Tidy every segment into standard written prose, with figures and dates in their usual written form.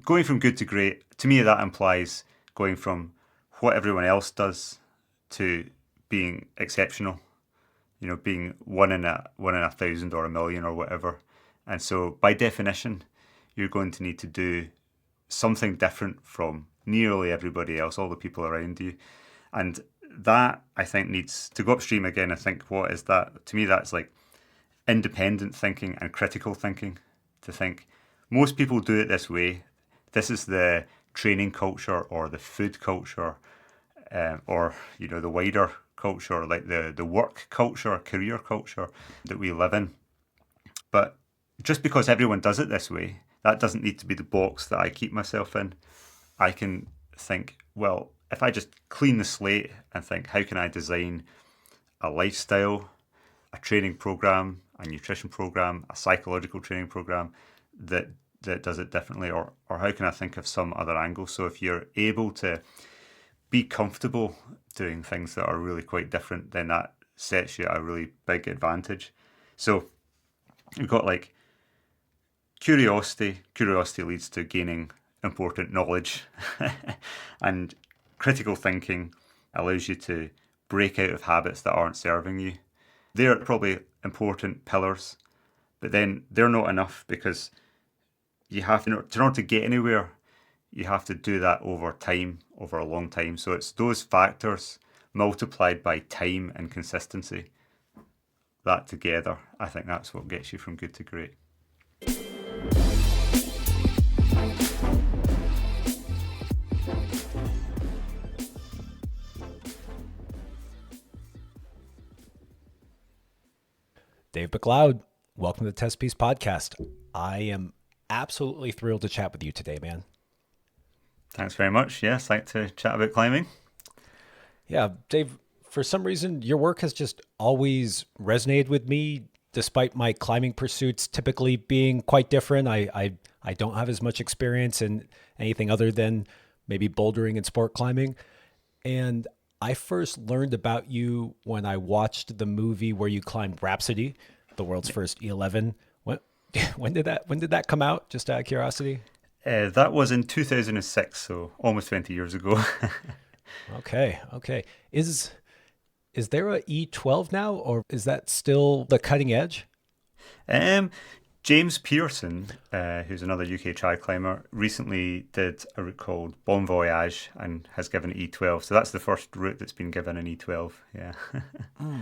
going from good to great, to me, that implies going from what everyone else does to being exceptional. Being one in a thousand or a million or whatever. And so, by definition, you're going to need to do something different from nearly everybody else, all the people around you. And that, I think, needs to go upstream again. I think, what is that? To me, that's like independent thinking and critical thinking. To think, most people do it this way. This is the training culture or the food culture, or the wider culture, like the work culture, career culture that we live in. But just because everyone does it this way, that doesn't need to be the box that I keep myself in. I can think, well, if I just clean the slate and think, how can I design a lifestyle, a training program, a nutrition program, a psychological training program that does it differently, or how can I think of some other angle? So if you're able to be comfortable doing things that are really quite different, then that sets you a really big advantage. So you've got like curiosity. Curiosity leads to gaining important knowledge, and critical thinking allows you to break out of habits that aren't serving you. They're probably important pillars, but then they're not enough, because you have to, in order to get anywhere, you have to do that over time, over a long time. So it's those factors multiplied by time and consistency. That together, I think that's what gets you from good to great. Dave MacLeod, welcome to the Testpiece podcast. I am absolutely thrilled to chat with you today, man. Thanks very much. Yes, like to chat about climbing. Yeah, Dave, for some reason, your work has just always resonated with me, despite my climbing pursuits typically being quite different. I don't have as much experience in anything other than maybe bouldering and sport climbing. And I first learned about you when I watched the movie where you climbed Rhapsody, the world's first E11. When did that come out? Just out of curiosity. That was in 2006, so almost 20 years ago. Okay. Is there a E12 now, or is that still the cutting edge? um, James Pearson, who's another UK trad climber, recently did a route called Bon Voyage and has given it E12. So that's the first route that's been given an E12. Yeah.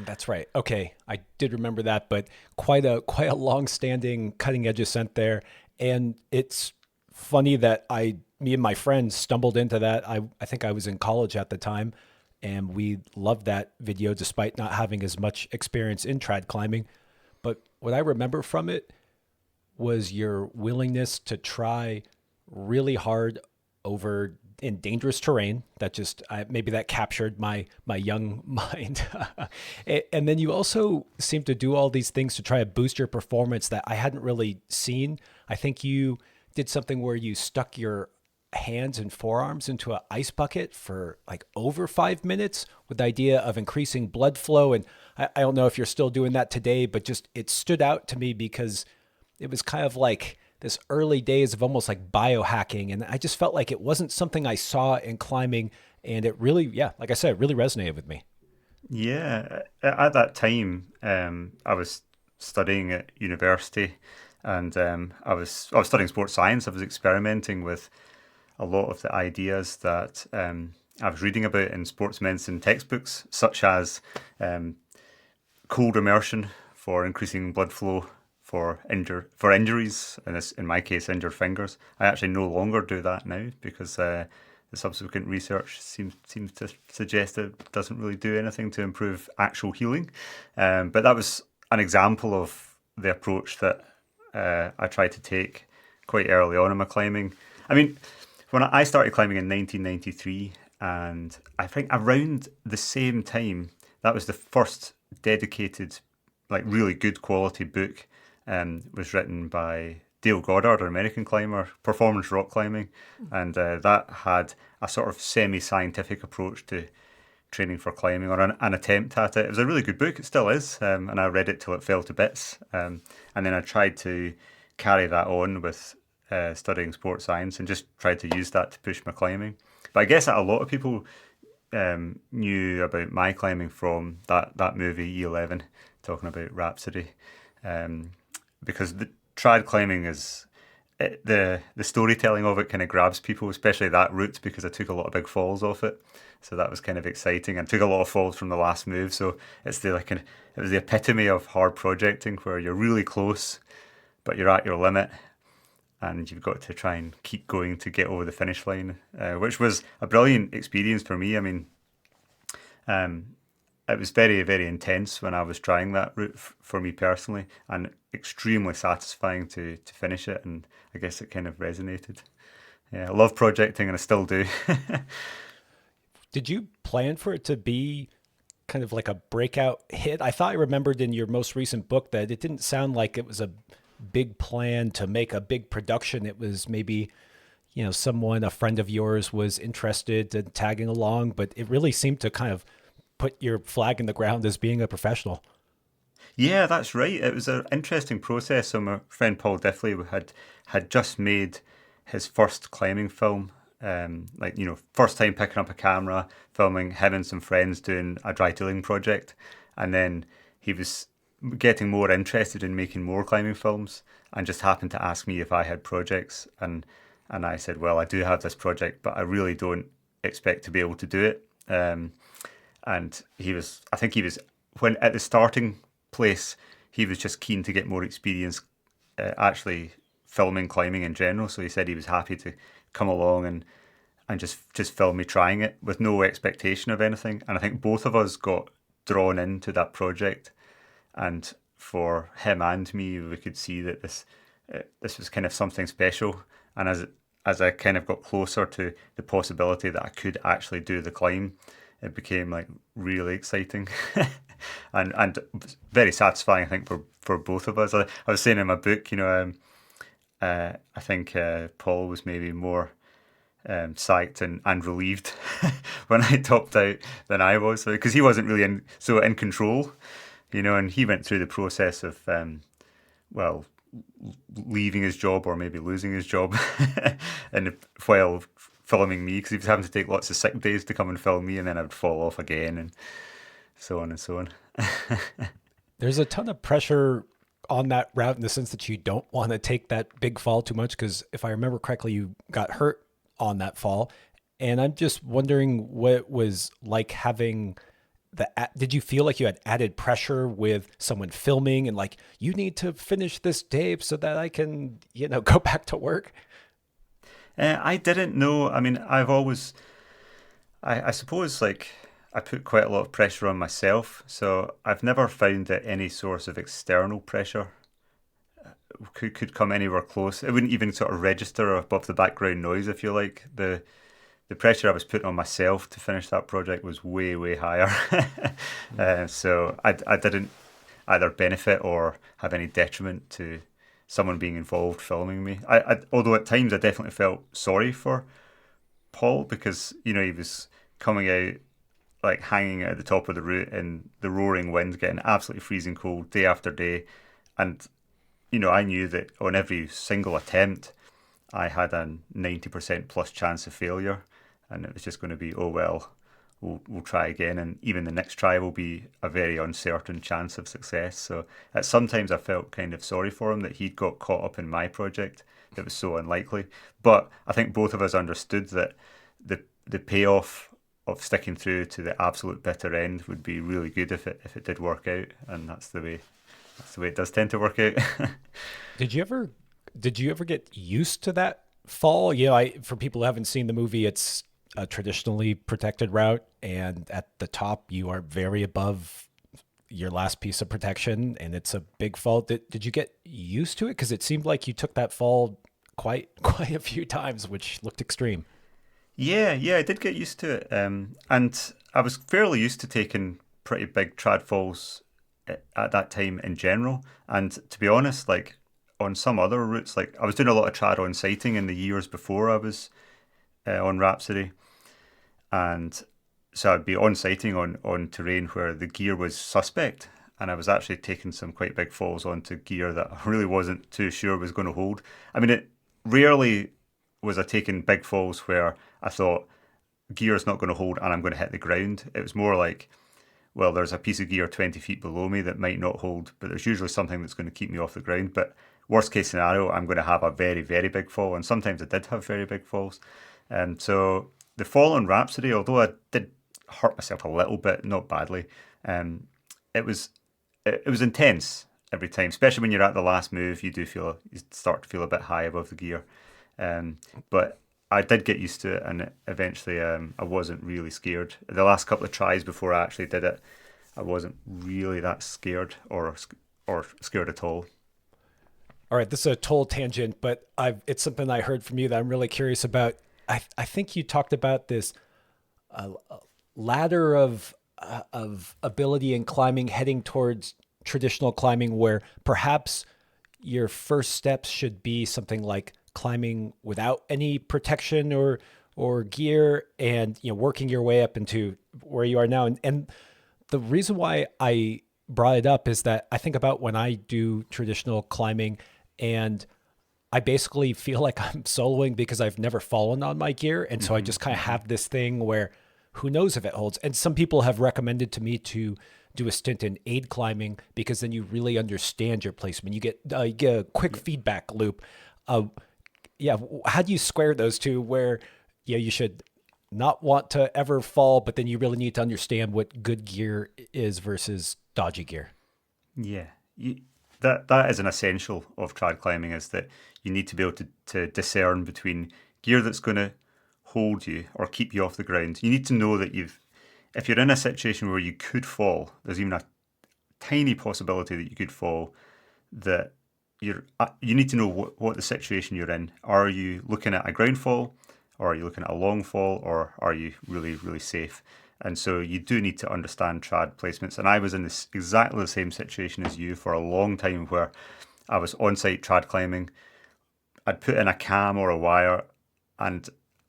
That's right. Okay, I did remember that, but quite a long-standing cutting edge ascent there, and it's funny that me and my friends stumbled into that. I think I was in college at the time, and we loved that video despite not having as much experience in trad climbing. But what I remember from it was your willingness to try really hard over in dangerous terrain. That just maybe that captured my young mind. And then you also seem to do all these things to try to boost your performance that I hadn't really seen. I think you did something where you stuck your hands and forearms into an ice bucket for like over 5 minutes with the idea of increasing blood flow. And I don't know if you're still doing that today, but just it stood out to me because it was kind of like this early days of almost like biohacking. And I just felt like it wasn't something I saw in climbing. And it really, yeah, like I said, it really resonated with me. Yeah. At that time, I was studying at university, and I was studying sports science. I was experimenting with a lot of the ideas that I was reading about in sports medicine textbooks, such as cold immersion for increasing blood flow for injuries, and this, in my case, injured fingers. I actually no longer do that now, because the subsequent research seems to suggest it doesn't really do anything to improve actual healing. But that was an example of the approach that I tried to take quite early on in my climbing. I mean, when I started climbing in 1993, and I think around the same time, that was the first dedicated, like really good quality book, was written by Dale Goddard, an American climber, performance rock climbing, and that had a sort of semi-scientific approach to training for climbing, or an attempt at it. It was a really good book, it still is, and I read it till it fell to bits, and then I tried to carry that on with studying sports science and just tried to use that to push my climbing. But I guess that a lot of people knew about my climbing from that movie E11, talking about Rhapsody, um, because the trad climbing is the storytelling of it kind of grabs people, especially that route, because I took a lot of big falls off it. So that was kind of exciting, and took a lot of falls from the last move. So it's the like it was the epitome of hard projecting, where you're really close, but you're at your limit, and you've got to try and keep going to get over the finish line, which was a brilliant experience for me. I mean, um, it was very, very intense when I was trying that route for me personally, and extremely satisfying to finish it. And I guess it kind of resonated. Yeah, I love projecting, and I still do. Did you plan for it to be kind of like a breakout hit? I thought I remembered in your most recent book that it didn't sound like it was a big plan to make a big production. It was maybe, someone, a friend of yours was interested in tagging along, but it really seemed to kind of put your flag in the ground as being a professional. Yeah, that's right. It was an interesting process. So my friend Paul Diffley had just made his first climbing film. First time picking up a camera, filming him and some friends doing a dry tooling project, and then he was getting more interested in making more climbing films, and just happened to ask me if I had projects, and I said, well, I do have this project, but I really don't expect to be able to do it. And I think he was, when at the starting place, he was just keen to get more experience actually filming climbing in general. So he said he was happy to come along and just film me trying it with no expectation of anything. And I think both of us got drawn into that project. And for him and me, we could see that this was kind of something special. And as I kind of got closer to the possibility that I could actually do the climb, it became like really exciting and very satisfying, I think, for both of us. I was saying in my book, I think Paul was maybe more psyched and relieved when I topped out than I was, because he wasn't really in control, and he went through the process of well, leaving his job or maybe losing his job and while filming me, because he was having to take lots of sick days to come and film me, and then I would fall off again, and so on and so on. There's a ton of pressure on that route in the sense that you don't want to take that big fall too much, because if I remember correctly, you got hurt on that fall. And I'm just wondering what it was like having did you feel like you had added pressure with someone filming and like, you need to finish this tape so that I can, go back to work? I didn't know. I mean, I've always, I suppose, like, I put quite a lot of pressure on myself. So I've never found that any source of external pressure could come anywhere close. It wouldn't even sort of register above the background noise, if you like. The pressure I was putting on myself to finish that project was way, way higher. So I didn't either benefit or have any detriment to someone being involved filming me. Although at times I definitely felt sorry for Paul, because he was coming out like hanging at the top of the route in the roaring wind, getting absolutely freezing cold day after day, and I knew that on every single attempt I had a 90% plus chance of failure, and it was just going to be, oh well, we'll try again, and even the next try will be a very uncertain chance of success. So sometimes I felt kind of sorry for him that he'd got caught up in my project that was so unlikely. But I think both of us understood that the payoff of sticking through to the absolute bitter end would be really good if it did work out, and that's the way it does tend to work out. Did you ever get used to that fall? For people who haven't seen the movie, it's a traditionally protected route, and at the top you are very above your last piece of protection, and it's a big fall. Did you get used to it? Because it seemed like you took that fall quite a few times, which looked extreme. Yeah, I did get used to it, and I was fairly used to taking pretty big trad falls at that time in general. And to be honest, like on some other routes, like I was doing a lot of trad on sighting in the years before I was on Rhapsody, and so I'd be on sighting on terrain where the gear was suspect, and I was actually taking some quite big falls onto gear that I really wasn't too sure was going to hold. I mean, rarely was I taking big falls where I thought gear's not going to hold and I'm going to hit the ground. It was more like, well, there's a piece of gear 20 feet below me that might not hold, but there's usually something that's going to keep me off the ground. But worst case scenario, I'm going to have a very, very big fall. And sometimes I did have very big falls. So the fall on Rhapsody, although I did hurt myself a little bit, not badly, um, it was it was intense every time, especially when you're at the last move. You start to feel a bit high above the gear. But I did get used to it, and eventually I wasn't really scared. The last couple of tries before I actually did it, I wasn't really that scared or scared at all. All right, this is a total tangent, but it's something I heard from you that I'm really curious about. I think you talked about this ladder of ability in climbing heading towards traditional climbing where perhaps your first steps should be something like climbing without any protection or gear and working your way up into where you are now. And the reason why I brought it up is that I think about when I do traditional climbing and I basically feel like I'm soloing because I've never fallen on my gear. And so I just kind of have this thing where who knows if it holds. And some people have recommended to me to do a stint in aid climbing because then you really understand your placement. You get a quick feedback loop. Uh, yeah. How do you square those two where, yeah, you should not want to ever fall, but then you really need to understand what good gear is versus dodgy gear? Yeah, that is an essential of trad climbing, is that you need to be able to discern between gear that's going to hold you or keep you off the ground. You need to know that if you're in a situation where you could fall, there's even a tiny possibility that you could fall, that you need to know what the situation you're in. Are you looking at a ground fall, or are you looking at a long fall, or are you really, really safe? And so you do need to understand trad placements. And I was in this exactly the same situation as you for a long time, where I was on-site trad climbing. I'd put in a cam or a wire, and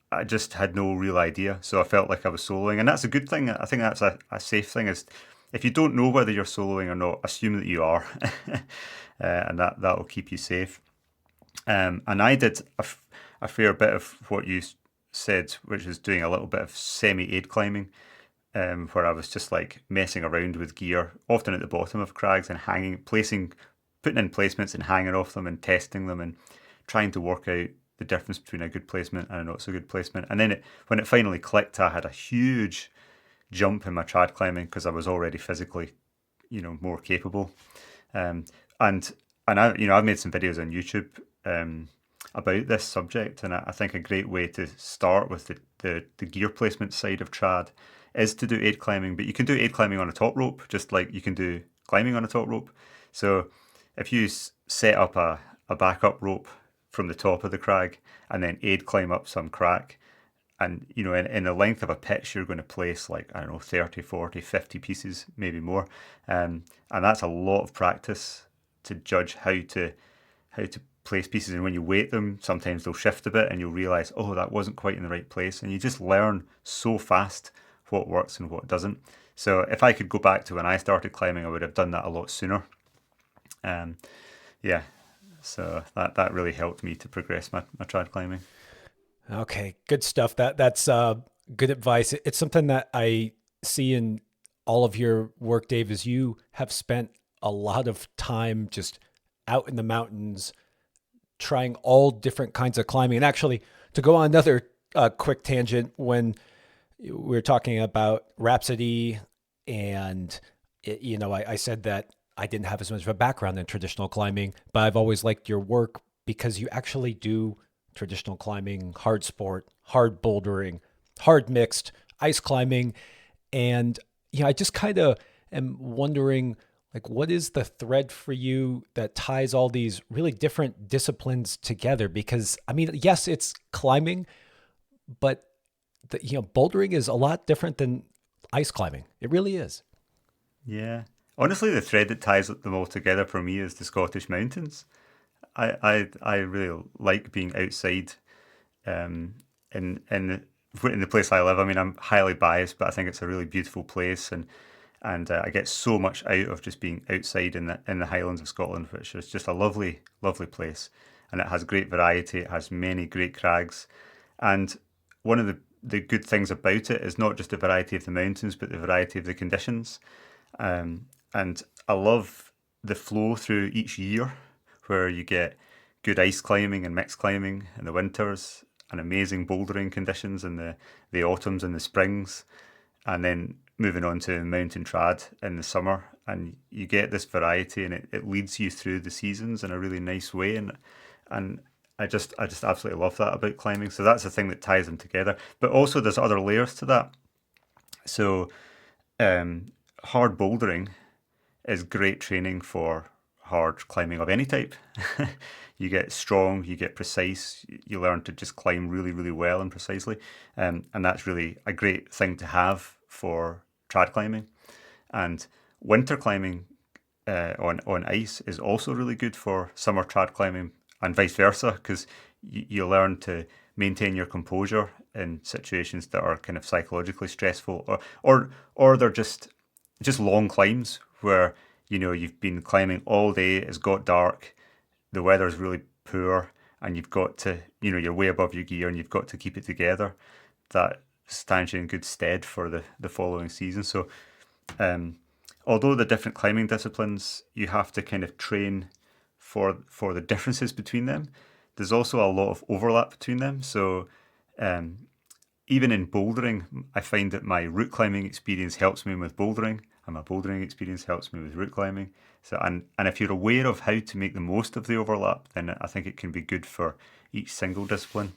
I just had no real idea. So I felt like I was soloing, and that's a good thing. I think that's a safe thing. Is if you don't know whether you're soloing or not, assume that you are, and that'll keep you safe. And I did a fair bit of what you said, which is doing a little bit of semi-aid climbing, where I was just like messing around with gear, often at the bottom of crags and putting in placements and hanging off them and testing them and trying to work out the difference between a good placement and a not so good placement. And then when it finally clicked, I had a huge jump in my trad climbing because I was already physically, more capable. Um, and I've made some videos on YouTube about this subject, and I think a great way to start with the gear placement side of trad is to do aid climbing. But you can do aid climbing on a top rope, just like you can do climbing on a top rope. So if you set up a backup rope from the top of the crag and then aid climb up some crack, and in the length of a pitch you're going to place, like, I don't know, 30, 40, 50 pieces, maybe more, and that's a lot of practice to judge how to place pieces. And when you weight them, sometimes they'll shift a bit and you'll realize, oh, that wasn't quite in the right place, and you just learn so fast what works and what doesn't. So if I could go back to when I started climbing, I would have done that a lot sooner. um, yeah, so that really helped me to progress my trad climbing. Okay, good stuff. That's good advice. It's something that I see in all of your work, Dave, is you have spent a lot of time just out in the mountains trying all different kinds of climbing. And actually, to go on another quick tangent, when we were talking about Rhapsody, and I said that I didn't have as much of a background in traditional climbing, but I've always liked your work because you actually do traditional climbing, hard sport, hard bouldering, hard mixed, ice climbing. And I just kind of am wondering, like, what is the thread for you that ties all these really different disciplines together? Because I mean, yes, it's climbing, but bouldering is a lot different than ice climbing. It really is. Yeah. Honestly, the thread that ties them all together for me is the Scottish mountains. I really like being outside, um, in the place I live. I mean, I'm highly biased, but I think it's a really beautiful place, and I get so much out of just being outside in the Highlands of Scotland, which is just a lovely, lovely place. and it has great variety. It has many great crags, and one of the good things about it is not just the variety of the mountains, but the variety of the conditions. And I love the flow through each year, where you get good ice climbing and mixed climbing in the winters, and amazing bouldering conditions in the autumns and the springs, and then moving on to mountain trad in the summer. And you get this variety, and it leads you through the seasons in a really nice way. And I just absolutely love that about climbing. So that's the thing that ties them together. But also there's other layers to that. So hard bouldering is great training for hard climbing of any type. You get strong, you get precise, you learn to just climb really, really well and precisely. And that's really a great thing to have for trad climbing. And winter climbing on ice is also really good for summer trad climbing, and vice versa, because you learn to maintain your composure in situations that are kind of psychologically stressful, or they're just long climbs where you've been climbing all day, it's got dark, the weather's really poor, and you've got to you're way above your gear and you've got to keep it together. That stands you in good stead for the following season. So although the different climbing disciplines, you have to kind of train for the differences between them, there's also a lot of overlap between them. So even in bouldering, I find that my route climbing experience helps me with bouldering, and my bouldering experience helps me with route climbing. So and if you're aware of how to make the most of the overlap, then I think it can be good for each single discipline.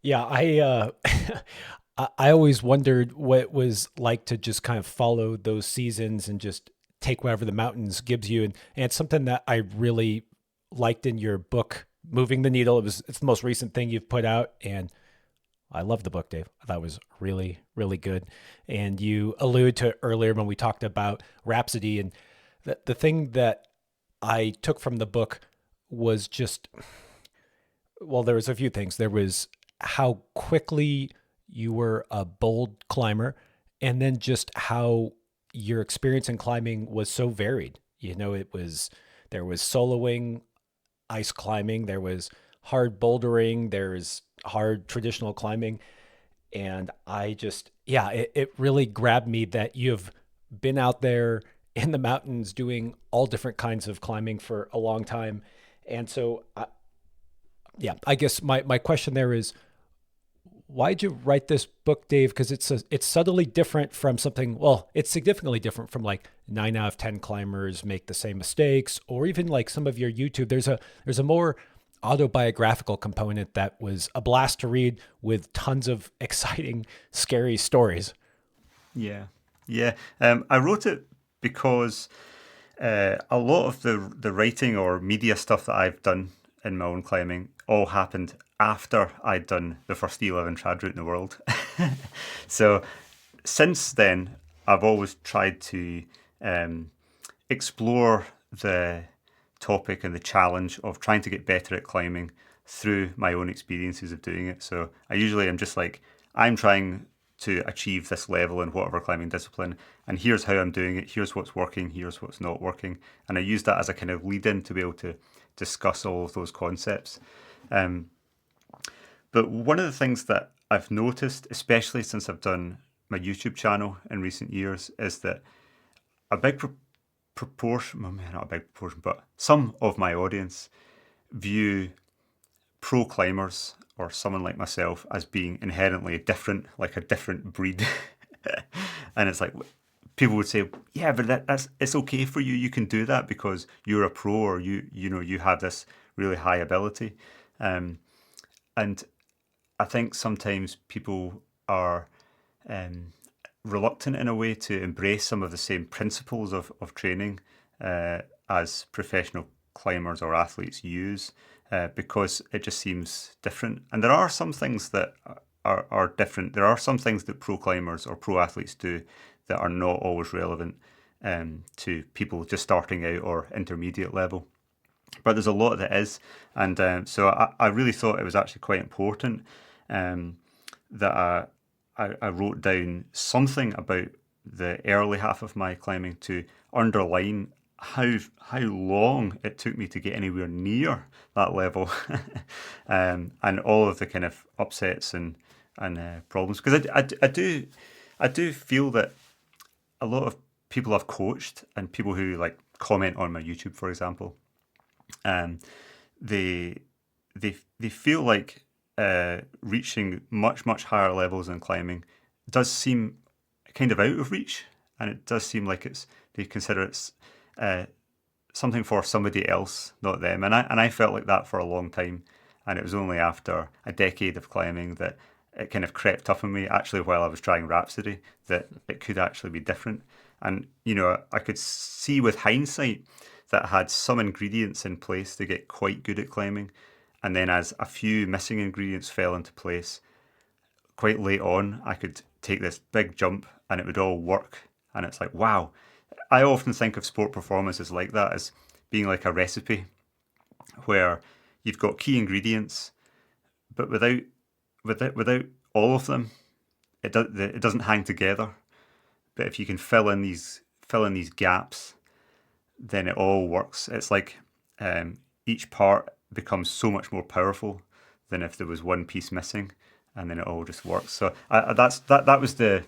Yeah, I always wondered what it was like to just kind of follow those seasons and just take whatever the mountains gives you. And it's something that I really liked in your book, Moving the Needle. It's the most recent thing you've put out, and I love the book, Dave. I thought it was really, really good. And you alluded to it earlier when we talked about Rhapsody. And the thing that I took from the book was just, well, there was a few things. There was how quickly you were a bold climber, and then just how your experience in climbing was so varied. There was soloing, ice climbing, there was hard bouldering, there's hard traditional climbing. And yeah, it really grabbed me that you've been out there in the mountains doing all different kinds of climbing for a long time. And so, yeah, I guess my question there is, why'd you write this book, Dave? Because it's subtly different from something. Well, it's significantly different from like 9 out of 10 climbers make the same mistakes, or even like some of your YouTube. There's a more autobiographical component that was a blast to read, with tons of exciting, scary stories. Yeah, yeah. I wrote it because a lot of the writing or media stuff that I've done in my own climbing all happened after I'd done the first E11 trad route in the world. So since then, I've always tried to explore the topic and the challenge of trying to get better at climbing through my own experiences of doing it. So I usually am just like, I'm trying to achieve this level in whatever climbing discipline, and here's how I'm doing it, here's what's working, here's what's not working. And I use that as a kind of lead in to be able to discuss all of those concepts. But one of the things that I've noticed, especially since I've done my YouTube channel in recent years, is that a big proportion, well, not a big proportion, but some of my audience view pro climbers or someone like myself as being inherently different, like a different breed. And it's like, people would say, yeah, but that's it's okay for you. You can do that because you're a pro, or you have this really high ability. And I think sometimes people are reluctant in a way to embrace some of the same principles of training as professional climbers or athletes use, because it just seems different. And there are some things that are different. There are some things that pro climbers or pro athletes do that are not always relevant to people just starting out or intermediate level. But there's a lot that is. And so I really thought it was actually quite important that I wrote down something about the early half of my climbing to underline how long it took me to get anywhere near that level, and all of the kind of upsets and problems. Because I do feel that a lot of people I've coached and people who like comment on my YouTube, for example, um, they they feel like reaching much higher levels in climbing does seem kind of out of reach, and it does seem like they consider it's uh, something for somebody else, not them. And I felt like that for a long time, and it was only after a decade of climbing that it kind of crept up on me. Actually, while I was trying Rhapsody, that it could actually be different. And I could see with hindsight that I had some ingredients in place to get quite good at climbing, and then as a few missing ingredients fell into place, quite late on, I could take this big jump and it would all work. And it's like, wow. I often think of sport performance as like that, as being like a recipe where you've got key ingredients, but without all of them, it doesn't hang together. But if you can fill in these gaps, then it all works. It's like each part becomes so much more powerful than if there was one piece missing, and then it all just works. So that was the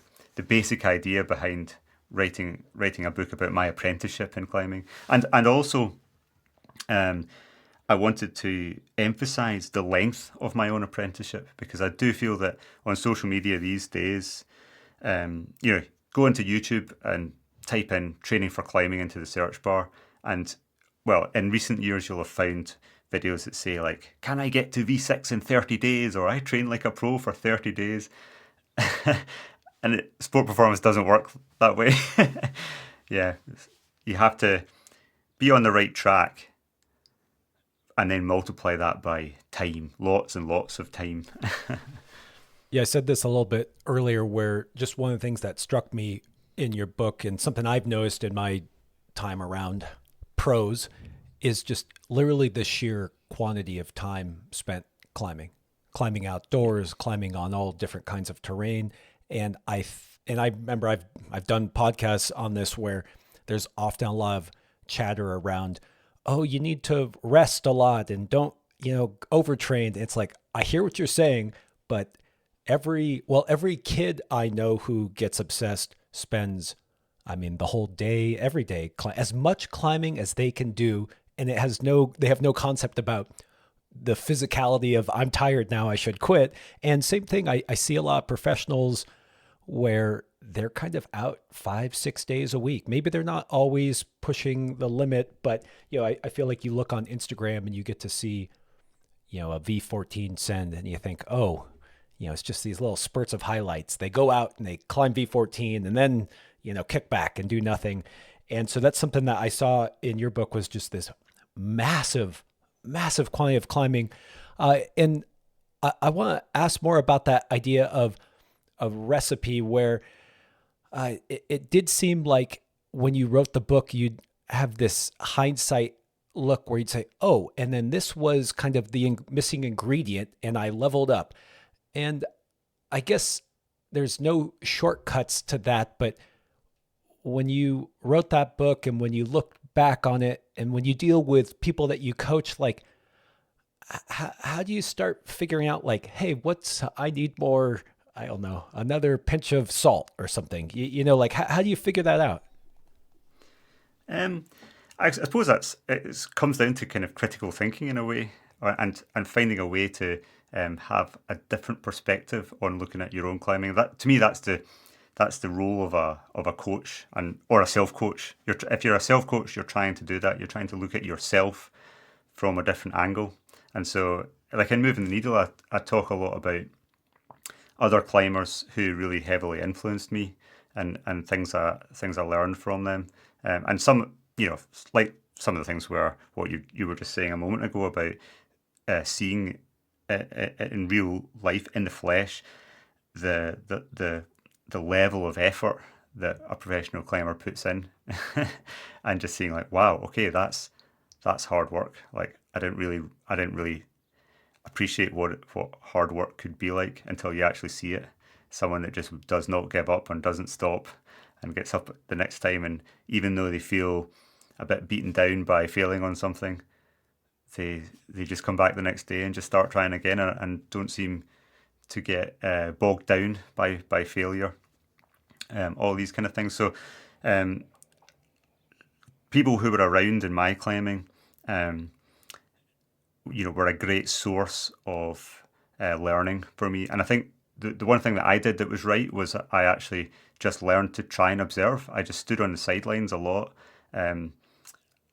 basic idea behind writing a book about my apprenticeship in climbing, and also I wanted to emphasize the length of my own apprenticeship, because I do feel that on social media these days, go into YouTube and type in training for climbing into the search bar, and well, in recent years you'll have found videos that say like, can I get to V6 in 30 days, or I train like a pro for 30 days. And sport performance doesn't work that way. Yeah, you have to be on the right track and then multiply that by time, lots and lots of time. Yeah, I said this a little bit earlier, where just one of the things that struck me in your book, and something I've noticed in my time around pros, is just literally the sheer quantity of time spent climbing outdoors, climbing on all different kinds of terrain. And I remember I've done podcasts on this where there's often a lot of chatter around, oh, you need to rest a lot and don't, overtrain. It's like, I hear what you're saying, but every kid I know who gets obsessed spends, the whole day, every day, as much climbing as they can do. And they have no concept about the physicality of, I'm tired now, I should quit. And same thing, I see a lot of professionals where they're kind of out 5-6 days a week. Maybe they're not always pushing the limit, but I feel like you look on Instagram and you get to see, a V14 send, and you think, oh, it's just these little spurts of highlights. They go out and they climb V14 and then, kick back and do nothing. And so that's something that I saw in your book, was just this massive quantity of climbing. And I want to ask more about that idea of recipe, where it did seem like when you wrote the book, you'd have this hindsight look where you'd say, oh, and then this was kind of the missing ingredient and I leveled up. And I guess there's no shortcuts to that, but when you wrote that book and when you look back on it and when you deal with people that you coach, like, how do you start figuring out like, hey, I need more, I don't know, another pinch of salt or something, like how do you figure that out? I suppose it comes down to kind of critical thinking in a way, and finding a way to have a different perspective on looking at your own climbing. That, to me, that's the role of a coach or a self coach. If you're a self coach, you're trying to do that. You're trying to look at yourself from a different angle. And so, like in Moving the Needle, I talk a lot about other climbers who really heavily influenced me, and things I learned from them. And some, like some of the things were what you were just saying a moment ago about seeing in real life, in the flesh, the level of effort that a professional climber puts in, and just seeing like, wow, okay, that's hard work. Like I didn't really appreciate what hard work could be like until you actually see it. Someone that just does not give up and doesn't stop and gets up the next time, and even though they feel a bit beaten down by failing on something, they just come back the next day and just start trying again, and don't seem to get bogged down by failure. All these kind of things. So um, people who were around in my climbing, um, were a great source of learning for me. And I think the one thing that I did that was right was I actually just learned to try and observe. I just stood on the sidelines a lot. Um,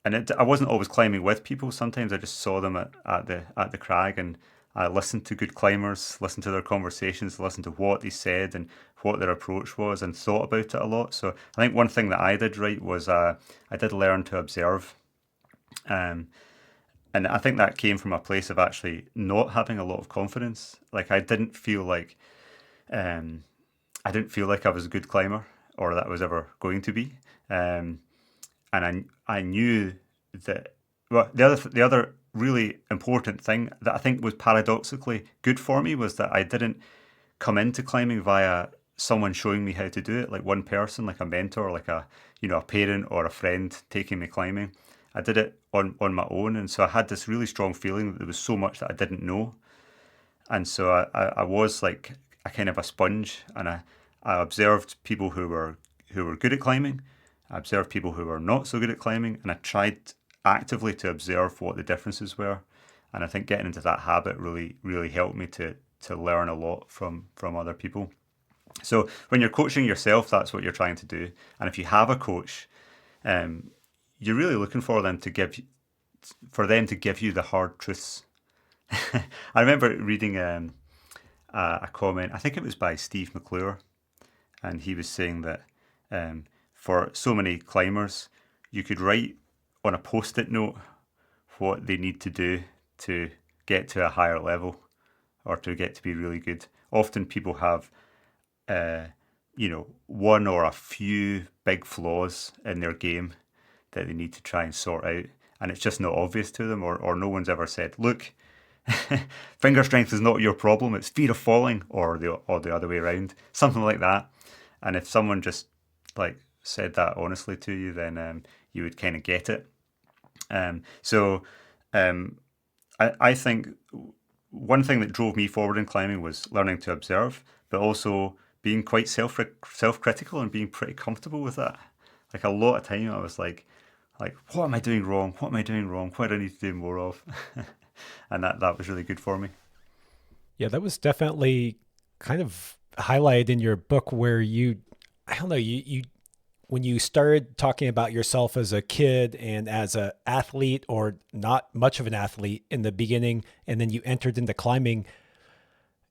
I wasn't always climbing with people. Sometimes I just saw them at the crag, and I listened to good climbers, listened to their conversations, listened to what they said and what their approach was, and thought about it a lot. So I think one thing that I did right was I did learn to observe. Um, and I think that came from a place of actually not having a lot of confidence. Like um, I didn't feel like I was a good climber, or that I was ever going to be. Um, and I knew that, well, the other really important thing that I think was paradoxically good for me was that I didn't come into climbing via someone showing me how to do it, like one person, like a mentor, like a parent or a friend taking me climbing. I did it on my own, and so I had this really strong feeling that there was so much that I didn't know, and so I was like a kind of a sponge, and I observed people who were good at climbing. I observed people who were not so good at climbing, and I tried actively to observe what the differences were. And I think getting into that habit really really helped me to learn a lot from other people. So when you're coaching yourself, that's what you're trying to do. And if you have a coach, um, you're really looking for them to give you the hard truths. I remember reading a comment. I think it was by Steve McClure, and he was saying that for so many climbers, you could write on a post-it note what they need to do to get to a higher level or to get to be really good. Often people have, uh, one or a few big flaws in their game that they need to try and sort out. And it's just not obvious to them, or no one's ever said, look, finger strength is not your problem, it's fear of falling, or the other way around, something like that. And if someone just like said that honestly to you, then you would kind of get it. So I think one thing that drove me forward in climbing was learning to observe, but also being quite self-critical and being pretty comfortable with that. Like a lot of time I was like, what am I doing wrong? What am I doing wrong? What do I need to do more of? And that was really good for me. Yeah, that was definitely kind of highlighted in your book where I don't know, when you started talking about yourself as a kid and as a athlete or not much of an athlete in the beginning, and then you entered into climbing,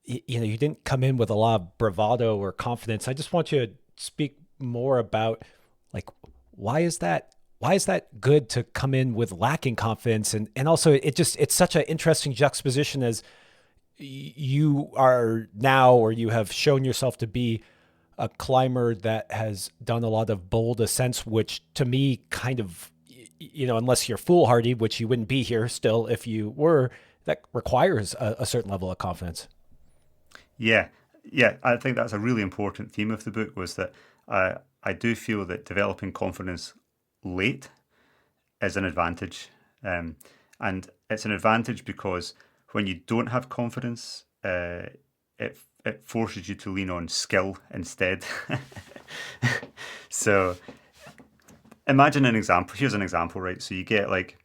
you didn't come in with a lot of bravado or confidence. I just want you to speak more about like why is that why is that good to come in with lacking confidence, and also it's such an interesting juxtaposition as you are now, or you have shown yourself to be a climber that has done a lot of bold ascents, which to me kind of, unless you're foolhardy, which you wouldn't be here still if you were, that requires a certain level of confidence. Yeah, yeah, I think that's a really important theme of the book was that I do feel that developing confidence late is an advantage. Um, and it's an advantage because when you don't have confidence, it forces you to lean on skill instead. So imagine an example. Here's an example, right? So you get like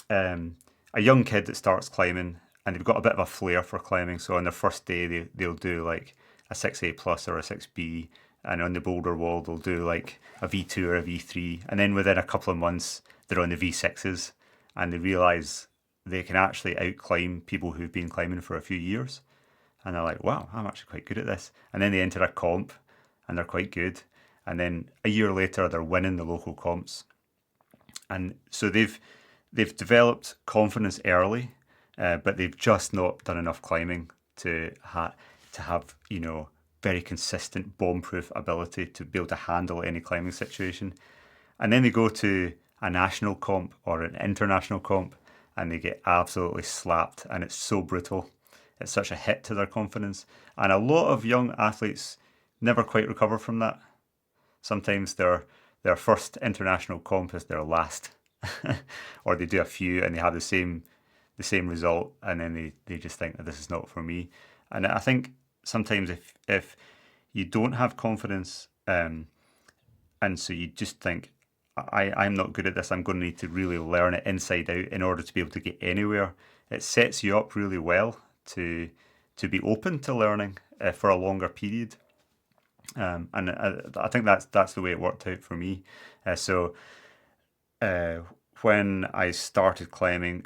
a young kid that starts climbing, and they've got a bit of a flair for climbing. So on their first day, they'll do like a 6A plus or a 6B, and on the boulder wall, they'll do like a V2 or a V3. And then within a couple of months, they're on the V6s, and they realize they can actually outclimb people who've been climbing for a few years. And they're like, wow, I'm actually quite good at this. And then they enter a comp, and they're quite good. And then a year later, they're winning the local comps. And so they've developed confidence early, but they've just not done enough climbing to have very consistent bomb-proof ability to be able to handle any climbing situation. And then they go to a national comp or an international comp, and they get absolutely slapped, and it's so brutal. It's such a hit to their confidence, and a lot of young athletes never quite recover from that. Sometimes their first international comp is their last. or they do a few and they have the same result, and then they just think that this is not for me. And I think sometimes if you don't have confidence, and so you just think, I'm not good at this, I'm going to need to really learn it inside out in order to be able to get anywhere. It sets you up really well to be open to learning for a longer period. And I think that's the way it worked out for me. So uh, when I started climbing,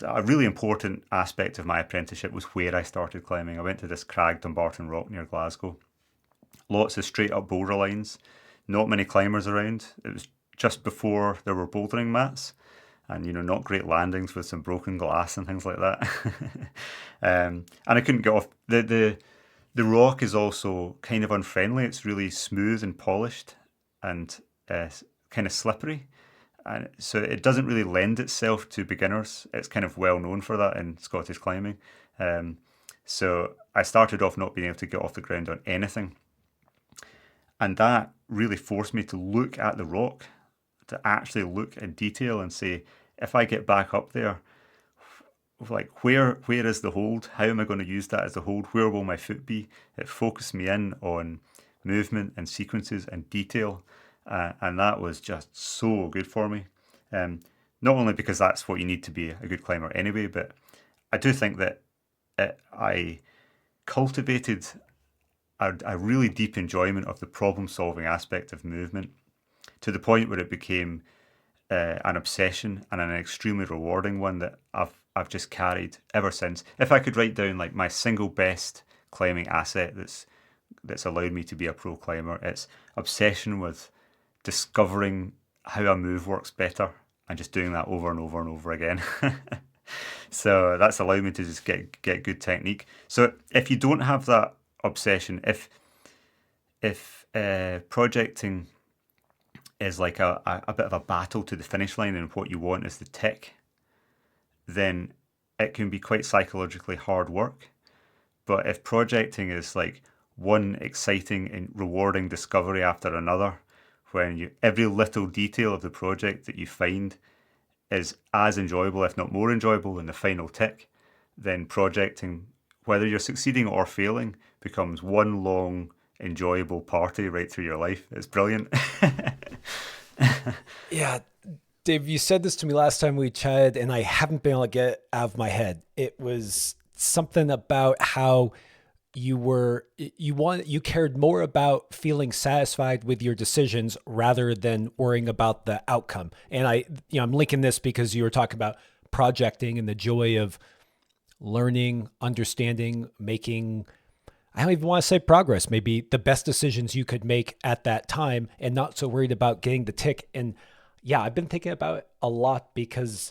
a really important aspect of my apprenticeship was where I started climbing. I went to this crag Dumbarton Rock near Glasgow. Lots of straight up boulder lines, not many climbers around. It was just before there were bouldering mats, and not great landings with some broken glass and things like that. And I couldn't get off. The rock is also kind of unfriendly. It's really smooth and polished, and kind of slippery, and so it doesn't really lend itself to beginners. It's kind of well known for that in Scottish climbing. Um, so I started off not being able to get off the ground on anything, and that really forced me to look at the rock, to actually look in detail and say, if I get back up there, like where is the hold? How am I going to use that as a hold? Where will my foot be? It focused me in on movement and sequences and detail, and that was just so good for me. Um, Not only because that's what you need to be a good climber anyway, but I do think that I cultivated a really deep enjoyment of the problem solving aspect of movement, to the point where it became an obsession, and an extremely rewarding one that I've just carried ever since. If I could write down like my single best climbing asset that's allowed me to be a pro climber, it's obsession with discovering how a move works better and just doing that over and over and over again. So that's allowed me to just get good technique. So if you don't have that obsession, if projecting is like a bit of a battle to the finish line, and what you want is the tick, then it can be quite psychologically hard work. But if projecting is like one exciting and rewarding discovery after another, when every little detail of the project that you find is as enjoyable, if not more enjoyable, than the final tick, then projecting, whether you're succeeding or failing, becomes one long enjoyable party right through your life. It's brilliant. Yeah, Dave, you said this to me last time we chatted, and I haven't been able to get it out of my head. It was something about how you cared more about feeling satisfied with your decisions rather than worrying about the outcome. And I'm linking this because you were talking about projecting and the joy of learning, understanding, making, I don't even want to say progress, maybe the best decisions you could make at that time, and not so worried about getting the tick. And yeah, I've been thinking about it a lot because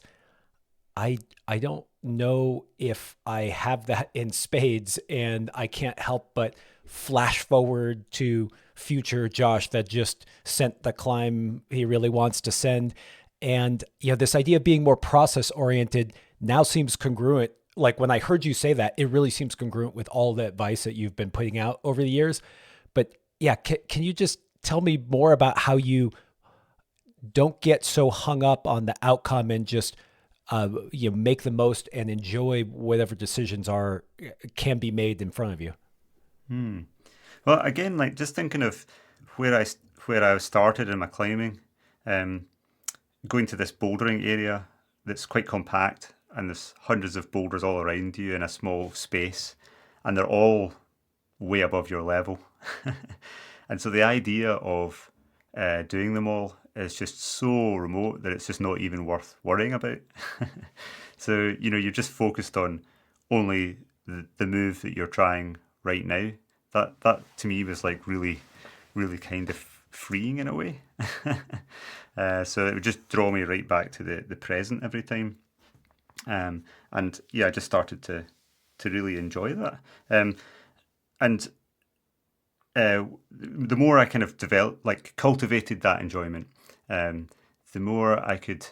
I don't know if I have that in spades, and I can't help but flash forward to future Josh that just sent the climb he really wants to send. And this idea of being more process oriented now seems congruent. Like when I heard you say that, it really seems congruent with all the advice that you've been putting out over the years. But yeah, can you just tell me more about how you don't get so hung up on the outcome and just make the most and enjoy whatever decisions can be made in front of you? Well, again, like just thinking of where I started in my climbing, um, going to this bouldering area that's quite compact, and there's hundreds of boulders all around you in a small space, and they're all way above your level. And so the idea of doing them all is just so remote that it's just not even worth worrying about. So, you're just focused on only the move that you're trying right now. That to me was like really, really kind of freeing in a way. So it would just draw me right back to the present every time. And yeah, I just started to really enjoy that. And the more I kind of developed, like cultivated that enjoyment, the more I could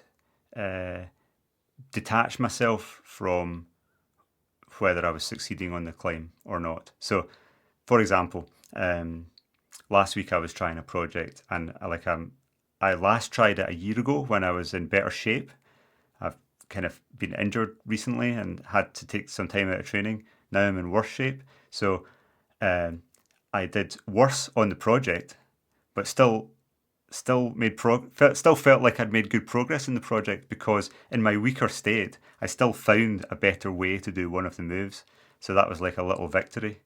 detach myself from whether I was succeeding on the climb or not. So, for example, last week I was trying a project, and I last tried it a year ago when I was in better shape. I've kind of been injured recently and had to take some time out of training. Now I'm in worse shape. So um, I did worse on the project, but still felt like I'd made good progress in the project because in my weaker state, I still found a better way to do one of the moves. So that was like a little victory.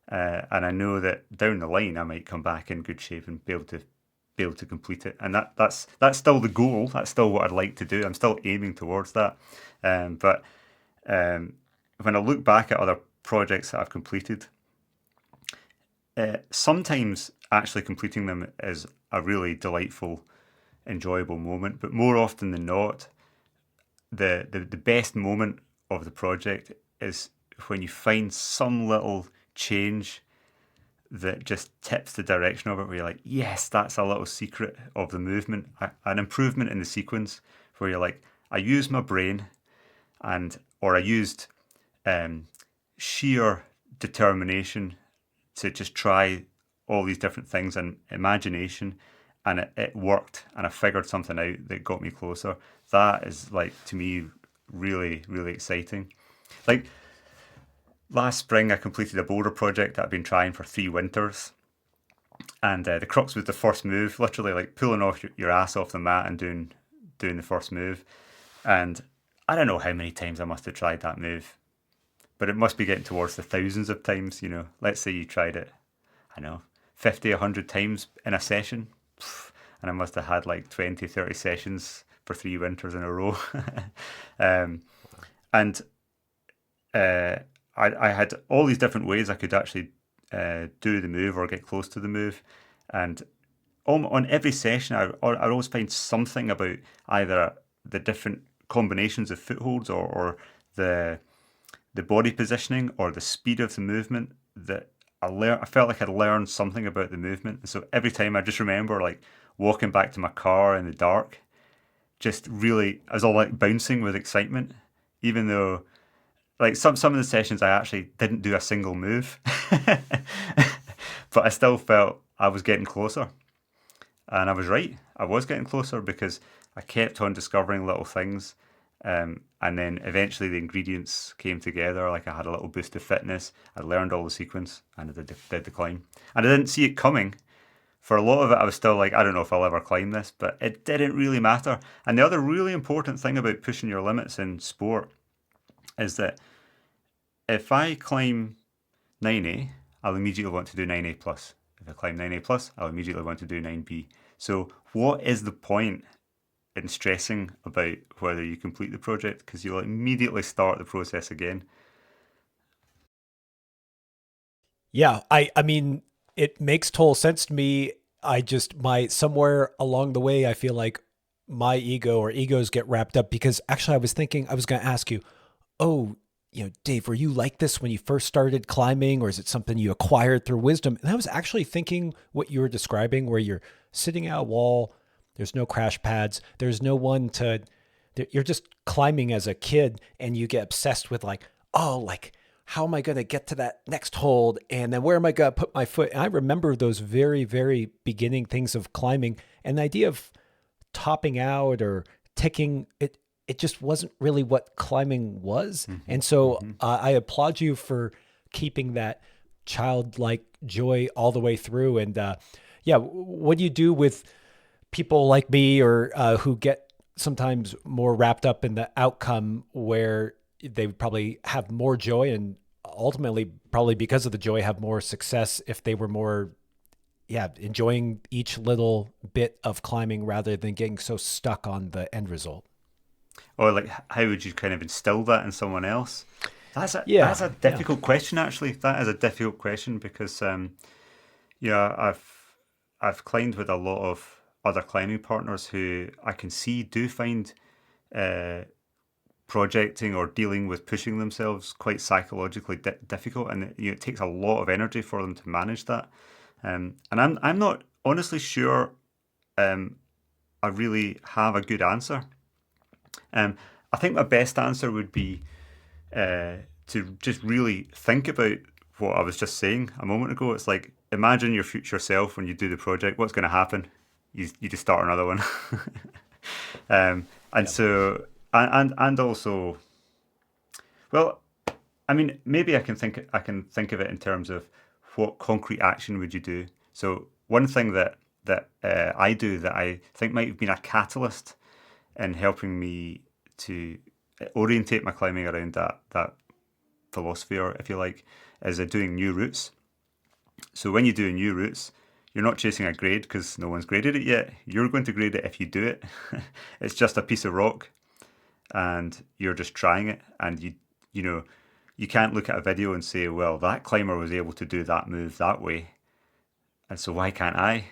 And I know that down the line I might come back in good shape and be able to complete it. And that's still the goal. That's still what I'd like to do. I'm still aiming towards that. But when I look back at other projects that I've completed, sometimes actually completing them is a really delightful, enjoyable moment. But more often than not, the best moment of the project is when you find some little change that just tips the direction of it, where you're like, yes, that's a little secret of the movement, an improvement in the sequence, where you're like, I used my brain, or I used um, sheer determination to just try all these different things and imagination, and it worked, and I figured something out that got me closer. That is, like, to me, really, really exciting. Like, last spring, I completed a boulder project that I've been trying for 3 winters, and the crux was the first move, literally like pulling off your ass off the mat and doing the first move. And I don't know how many times I must have tried that move, but it must be getting towards the thousands of times. Let's say you tried it, I know, 50, 100 times in a session, and I must have had like 20, 30 sessions for 3 winters in a row. um, and I had all these different ways I could actually do the move or get close to the move. And on every session, I always find something about either the different combinations of footholds, or the body positioning or the speed of the movement that I felt like I'd learned something about the movement. And so every time I just remember like walking back to my car in the dark, just really, I was all like bouncing with excitement, even though like some of the sessions I actually didn't do a single move, but I still felt I was getting closer, and I was right. I was getting closer because I kept on discovering little things, and then eventually the ingredients came together. Like I had a little boost of fitness. I learned all the sequence, and I did the climb, and I didn't see it coming. For a lot of it, I was still like, I don't know if I'll ever climb this, but it didn't really matter. And the other really important thing about pushing your limits in sport is that if I climb 9A, I'll immediately want to do 9A plus. If I climb 9A plus, I'll immediately want to do 9B. So what is the point in stressing about whether you complete the project? Because you'll immediately start the process again. Yeah, I mean, it makes total sense to me. I just my somewhere along the way, I feel like my ego or egos get wrapped up because actually I was thinking I was going to ask you, oh, Dave, were you like this when you first started climbing, or is it something you acquired through wisdom? And I was actually thinking what you were describing, where you're sitting at a wall, there's no crash pads, there's no one to, you're just climbing as a kid, and you get obsessed with like, oh, like how am I going to get to that next hold, and then where am I going to put my foot? And I remember those very, very beginning things of climbing, and the idea of topping out or ticking it just wasn't really what climbing was. Hmm. And so Hmm. I applaud you for keeping that childlike joy all the way through. And yeah, what do you do with people like me, or who get sometimes more wrapped up in the outcome, where they would probably have more joy and ultimately probably because of the joy have more success if they were more, yeah, enjoying each little bit of climbing rather than getting so stuck on the end result? Or like, how would you kind of instill that in someone else? Yeah, That's a yeah. difficult question. Actually, that is a difficult question because yeah, I've climbed with a lot of other climbing partners who I can see do find uh, projecting or dealing with pushing themselves quite psychologically difficult, and it takes a lot of energy for them to manage that. And I'm not honestly sure um, I really have a good answer. Um, I think my best answer would be uh, to just really think about what I was just saying a moment ago. It's like, imagine your future self when you do the project. What's going to happen? you just start another one. And Yeah. so and also, well, I mean, maybe I can think of it in terms of what concrete action would you do. So one thing that I do that I think might have been a catalyst in helping me to orientate my climbing around that philosophy, or if you like, is doing new routes. So when you do new routes, you're not chasing a grade because no one's graded it yet. You're going to grade it if you do it. It's just a piece of rock, and you're just trying it, and you know you can't look at a video and say, well, that climber was able to do that move that way, and so why can't I?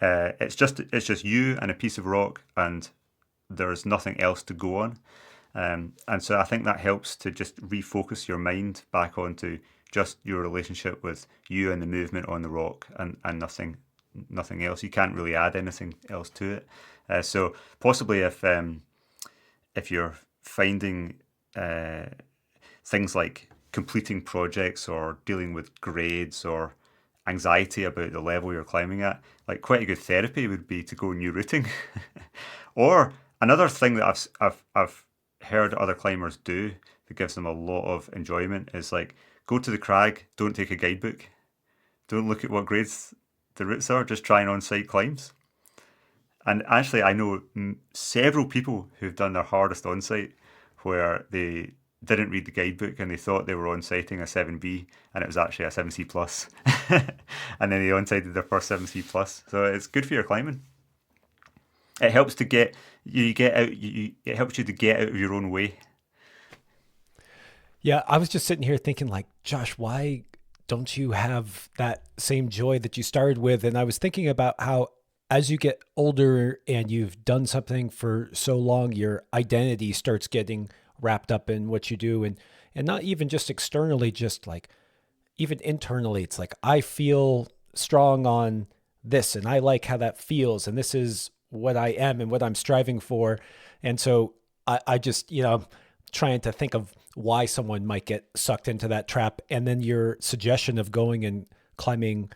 It's just you and a piece of rock, and there's nothing else to go on. And so I think that helps to just refocus your mind back onto just your relationship with you and the movement on the rock, and nothing else. You can't really add anything else to it. So possibly if you're finding uh, things like completing projects or dealing with grades or anxiety about the level you're climbing at, like quite a good therapy would be to go new routing. Or another thing that I've heard other climbers do that gives them a lot of enjoyment is like go to the crag, don't take a guidebook, don't look at what grades the routes are, just try an on-site climbs. And actually, I know several people who've done their hardest on site where they didn't read the guidebook and they thought they were on sighting a 7B and it was actually a 7C plus. And then they on sighted their first 7C plus. So it's good for your climbing. It helps to get you get out. It helps you to get out of your own way. Yeah, I was just sitting here thinking, like, Josh, why don't you have that same joy that you started with? And I was thinking about how, as you get older and you've done something for so long, your identity starts getting wrapped up in what you do, and not even just externally, just like even internally. It's like I feel strong on this, and I like how that feels, and this is what I am and what I'm striving for. And so I just, trying to think of why someone might get sucked into that trap. And then your suggestion of going and climbing,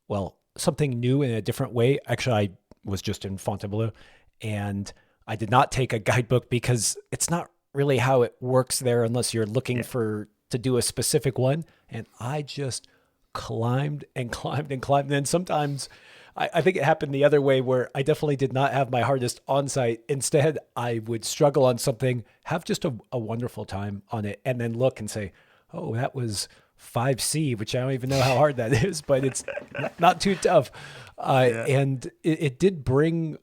well, something new in a different way. Actually, I was just in Fontainebleau and I did not take a guidebook because it's not really how it works there unless you're looking Yeah, for to do a specific one. And I just climbed and climbed and climbed. And then sometimes I think it happened the other way where I definitely did not have my hardest on site. Instead, I would struggle on something, have just a wonderful time on it, and then look and say, oh, that was 5C, which I don't even know how hard that is, but it's not too tough. yeah, And it did bring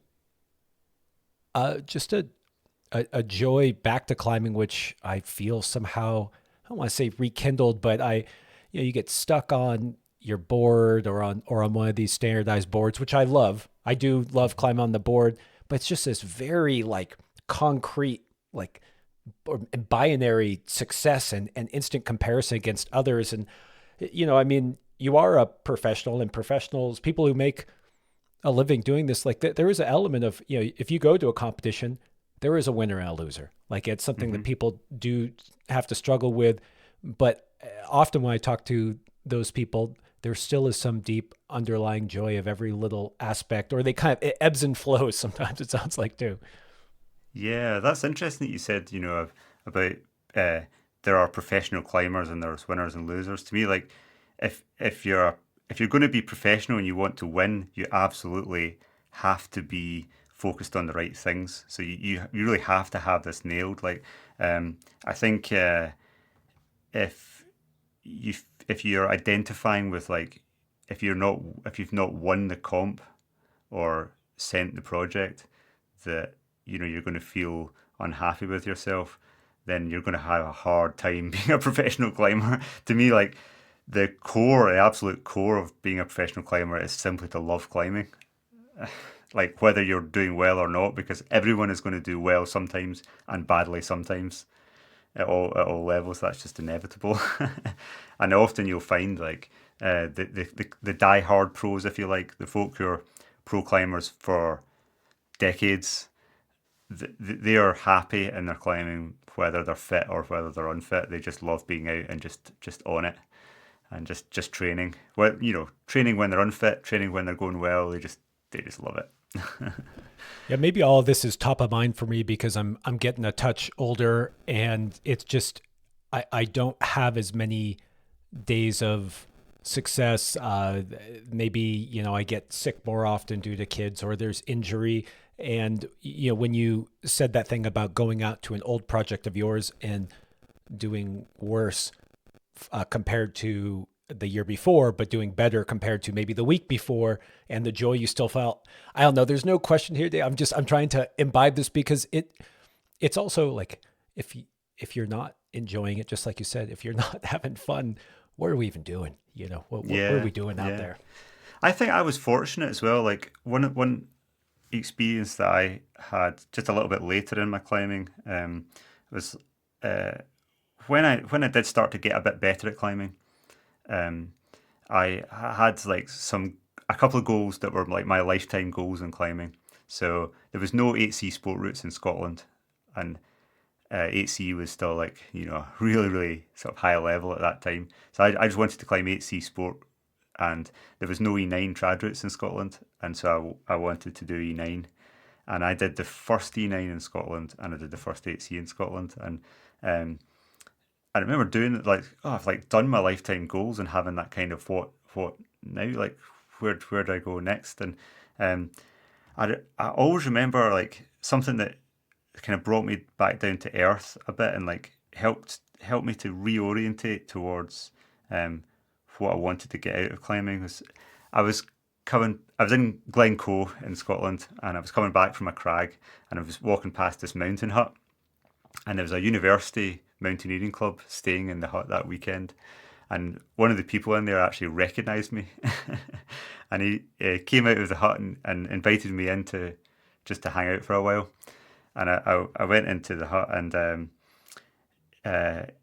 just a joy back to climbing, which I feel somehow, I don't want to say rekindled, but you get stuck on your board or on one of these standardized boards, which I love. I do love climbing on the board, but it's just this very like concrete, like binary success and instant comparison against others. And, I mean, you are a professional, and professionals, people who make a living doing this, like there is an element of, if you go to a competition, there is a winner and a loser. Like it's something that hmm people do have to struggle with. But often when I talk to those people, there still is some deep underlying joy of every little aspect, or they kind of, it ebbs and flows sometimes, it sounds like too. yeah. That's interesting that you said about uh, there are professional climbers and there's winners and losers. To me, like if you're going to be professional and you want to win, you absolutely have to be focused on the right things. So you really have to have this nailed. Like I think if you if you're identifying with like if you've not won the comp or sent the project that you're going to feel unhappy with yourself, then you're going to have a hard time being a professional climber. To me, like the absolute core of being a professional climber is simply to love climbing. Like whether you're doing well or not, because everyone is going to do well sometimes and badly sometimes at all levels. That's just inevitable. And often you'll find like the die hard pros, if you like, the folk who are pro climbers for decades, they are happy in their climbing whether they're fit or whether they're unfit. They just love being out and just on it and just training. Well, training when they're unfit, training when they're going well. They just just love it. Yeah, maybe all of this is top of mind for me because I'm getting a touch older, and it's just I don't have as many days of success. Maybe, I get sick more often due to kids, or there's injury. And, when you said that thing about going out to an old project of yours and doing worse compared to the year before, but doing better compared to maybe the week before, and the joy you still felt. I don't know. There's no question here, Dave. I'm trying to imbibe this because it's also like if you're not enjoying it, just like you said, if you're not having fun, what are we even doing? What are Yeah, we doing out yeah. there? I think I was fortunate as well. Like one experience that I had just a little bit later in my climbing was uh, when I did start to get a bit better at climbing. Um, I had like a couple of goals that were like my lifetime goals in climbing. So there was no 8C sport routes in Scotland, and 8C was still like really really sort of high level at that time. So I just wanted to climb 8C sport, and there was no E9 trad routes in Scotland, and so I wanted to do E9, and I did the first E9 in Scotland, and I did the first 8C in Scotland, and um, I remember doing it like, oh, I've like done my lifetime goals and having that kind of what now, like where do I go next? And um, I always remember like something that kind of brought me back down to earth a bit and like helped me to reorientate towards um, what I wanted to get out of climbing. Was I was I was in Glencoe in Scotland, and I was coming back from a crag, and I was walking past this mountain hut, and there was a university mountaineering club staying in the hut that weekend, and one of the people in there actually recognised me, and he came out of the hut and invited me in to just to hang out for a while, and I went into the hut, and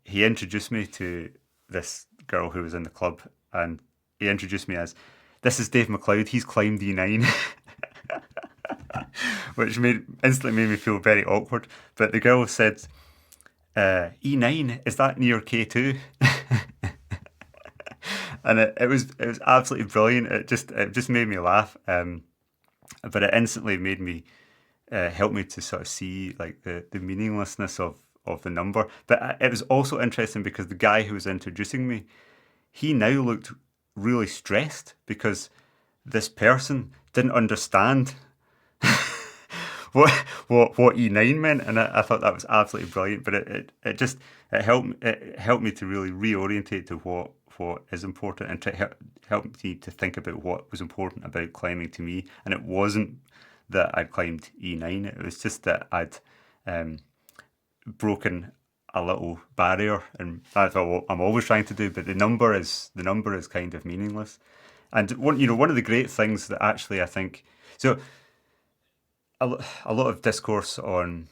he introduced me to this girl who was in the club, and he introduced me as, "This is Dave MacLeod. He's climbed E9." Which instantly made me feel very awkward. But the girl said, "E9, is that near K2?" And it was absolutely brilliant. It just made me laugh. But it instantly made me help me to sort of see like the meaninglessness of the number. But it was also interesting because the guy who was introducing me, he now looked really stressed because this person didn't understand what what E9 meant, and I thought that was absolutely brilliant. But it helped me to really reorientate to what is important, and to help me to think about what was important about climbing to me. And it wasn't that I'd climbed E9; it was just that I'd um, broken a little barrier, and that's what I'm always trying to do. But the number is kind of meaningless. And one of the great things that actually I think so a lot of discourse on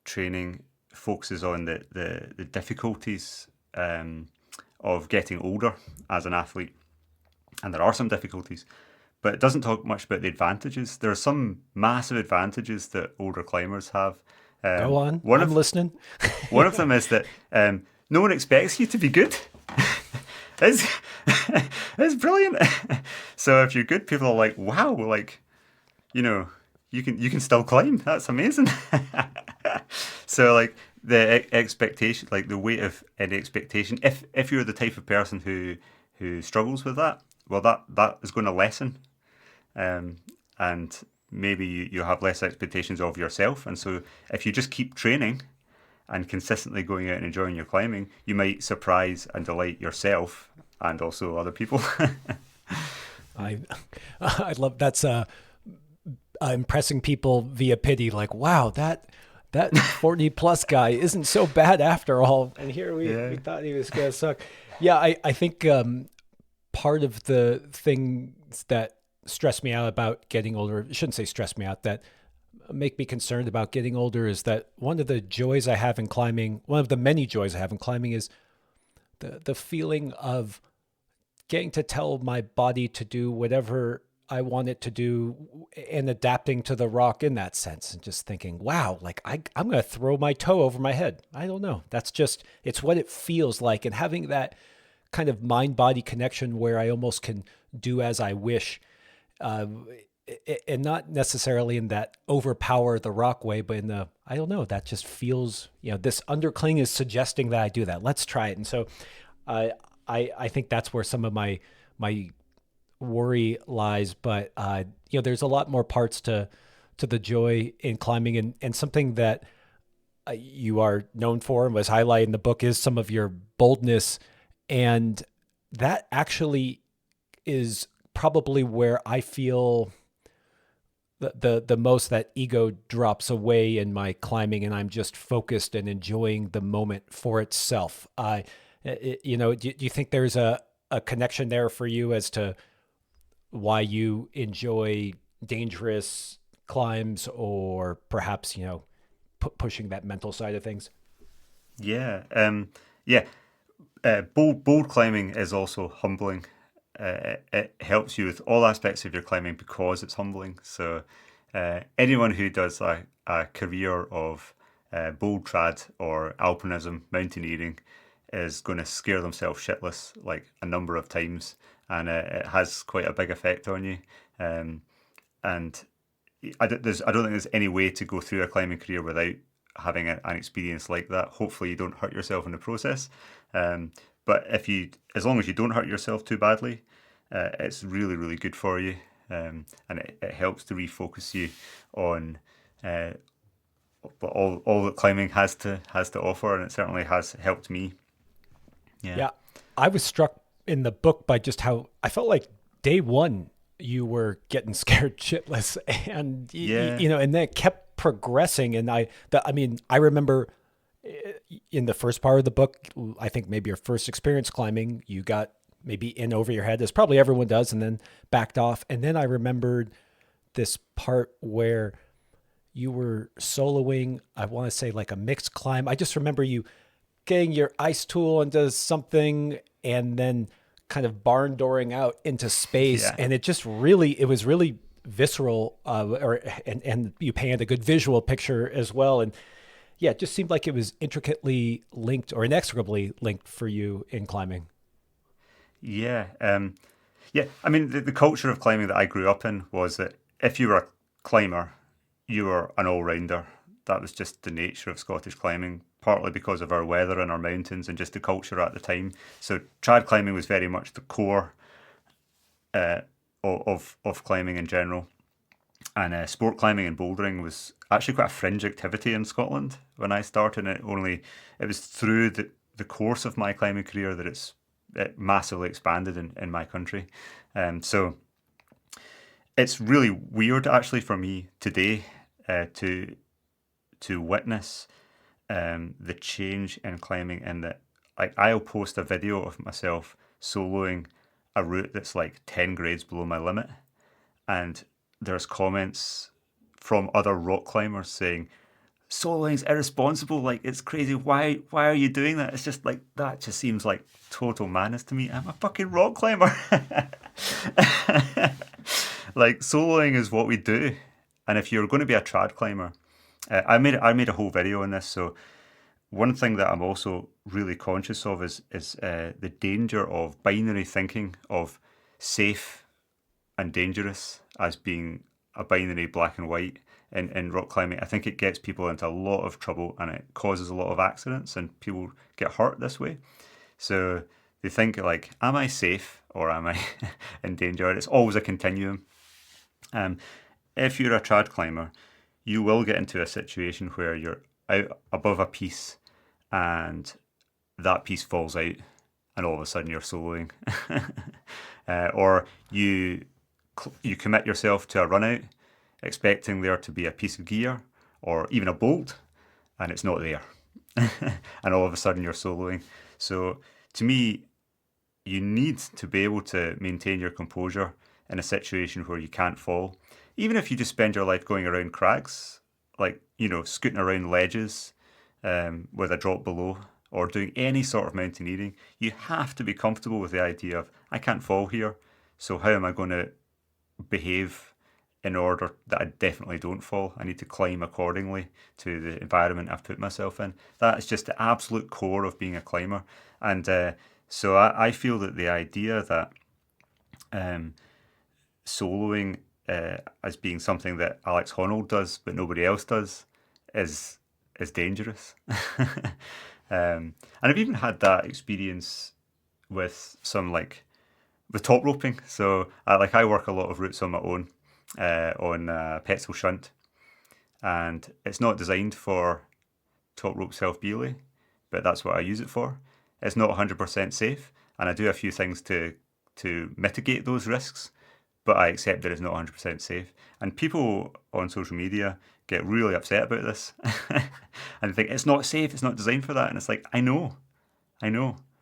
training focuses on the difficulties of getting older as an athlete, and there are some difficulties, but it doesn't talk much about the advantages. There are some massive advantages that older climbers have. Go on. One I'm of listening. one of them is that no one expects you to be good. it's it's brilliant. So if you're good, people are like, "Wow, like you know, you can still climb. That's amazing." So like expectation, like the weight of any expectation, if you're the type of person who struggles with that, well, that is going to lessen, and maybe you have less expectations of yourself. And so if you just keep training and consistently going out and enjoying your climbing, you might surprise and delight yourself and also other people. I I love that's impressing people via pity. Like, wow, that 40 plus guy isn't so bad after all. And here Yeah. we thought he was gonna suck. Yeah, I think part of the things that stress me out about getting older, I shouldn't say stress me out, that make me concerned about getting older, is that one of the joys I have in climbing, one of the many joys I have in climbing, is the feeling of getting to tell my body to do whatever I want it to do and adapting to the rock in that sense, and just thinking, wow, like I'm going to throw my toe over my head. I don't know. That's just, it's what it feels like. And having that kind of mind body connection where I almost can do as I wish, uh, and not necessarily in that overpower the rock way, but in the, I don't know, that just feels, this undercling is suggesting that I do that. Let's try it. And so uh, I think that's where some of my worry lies. But there's a lot more parts to the joy in climbing, and something that you are known for and was highlighted in the book is some of your boldness, and that actually is probably where I feel the most that ego drops away in my climbing, and I'm just focused and enjoying the moment for itself. Do you think there's a connection there for you as to why you enjoy dangerous climbs, or perhaps pushing that mental side of things? Yeah, yeah. Bold climbing is also humbling. It helps you with all aspects of your climbing because it's humbling. So anyone who does a career of bold trad or alpinism, mountaineering, is going to scare themselves shitless like a number of times, and it has quite a big effect on you. And I don't think there's any way to go through a climbing career without having an experience like that. Hopefully, you don't hurt yourself in the process. But as long as you don't hurt yourself too badly, it's really, really good for you, and it helps to refocus you on all that climbing has to offer, and it certainly has helped me. Yeah, Yeah, I was struck in the book by just how I felt like day one you were getting scared shitless, and yeah, and then it kept progressing. And I mean, I remember in the first part of the book, I think maybe your first experience climbing, you got maybe in over your head, as probably everyone does, and then backed off. And then I remembered this part where you were soloing, I want to say like a mixed climb. I just remember you getting your ice tool into something and then kind of barn dooring out into space. yeah. And it was really visceral, and you painted a good visual picture as well. And yeah, it just seemed like it was intricately linked or inextricably linked for you in climbing. Yeah, yeah. I mean, the culture of climbing that I grew up in was that if you were a climber, you were an all-rounder. That was just the nature of Scottish climbing, partly because of our weather and our mountains and just the culture at the time. So trad climbing was very much the core uh, of climbing in general. And sport climbing and bouldering was actually quite a fringe activity in Scotland when I started. It was through the course of my climbing career that it massively expanded in my country. So it's really weird actually for me today to witness the change in climbing, in that like I'll post a video of myself soloing a route that's like 10 grades below my limit, and there's comments from other rock climbers saying soloing's irresponsible, like it's crazy, why are you doing that? It's just like that just seems like total madness to me. I'm a fucking rock climber. Like soloing is what we do, and if you're going to be a trad climber, I made a whole video on this. So one thing that I'm also really conscious of is the danger of binary thinking of safe and dangerous as being a binary black and white in rock climbing. I think it gets people into a lot of trouble, and it causes a lot of accidents, and people get hurt this way. So they think like, am I safe or am I in danger? It's always a continuum. Um, if you're a trad climber, you will get into a situation where you're out above a piece and that piece falls out, and all of a sudden you're soloing. Or you commit yourself to a run out expecting there to be a piece of gear or even a bolt, and it's not there. And all of a sudden you're soloing. So to me, you need to be able to maintain your composure in a situation where you can't fall. Even if you just spend your life going around crags, like, scooting around ledges with a drop below, or doing any sort of mountaineering, you have to be comfortable with the idea of, I can't fall here, so how am I going to behave in order that I definitely don't fall? I need to climb accordingly to the environment I've put myself in. That is just the absolute core of being a climber. And so I feel that the idea that soloing as being something that Alex Honnold does but nobody else does is dangerous. And I've even had that experience with some with top roping. So I work a lot of routes on my own on Petzl shunt, and it's not designed for top rope self belay, but that's what I use it for. It's not 100% safe, and I do a few things to mitigate those risks, but I accept that it's not 100% safe. And people on social media get really upset about this and think it's not safe, it's not designed for that. And it's like, I know,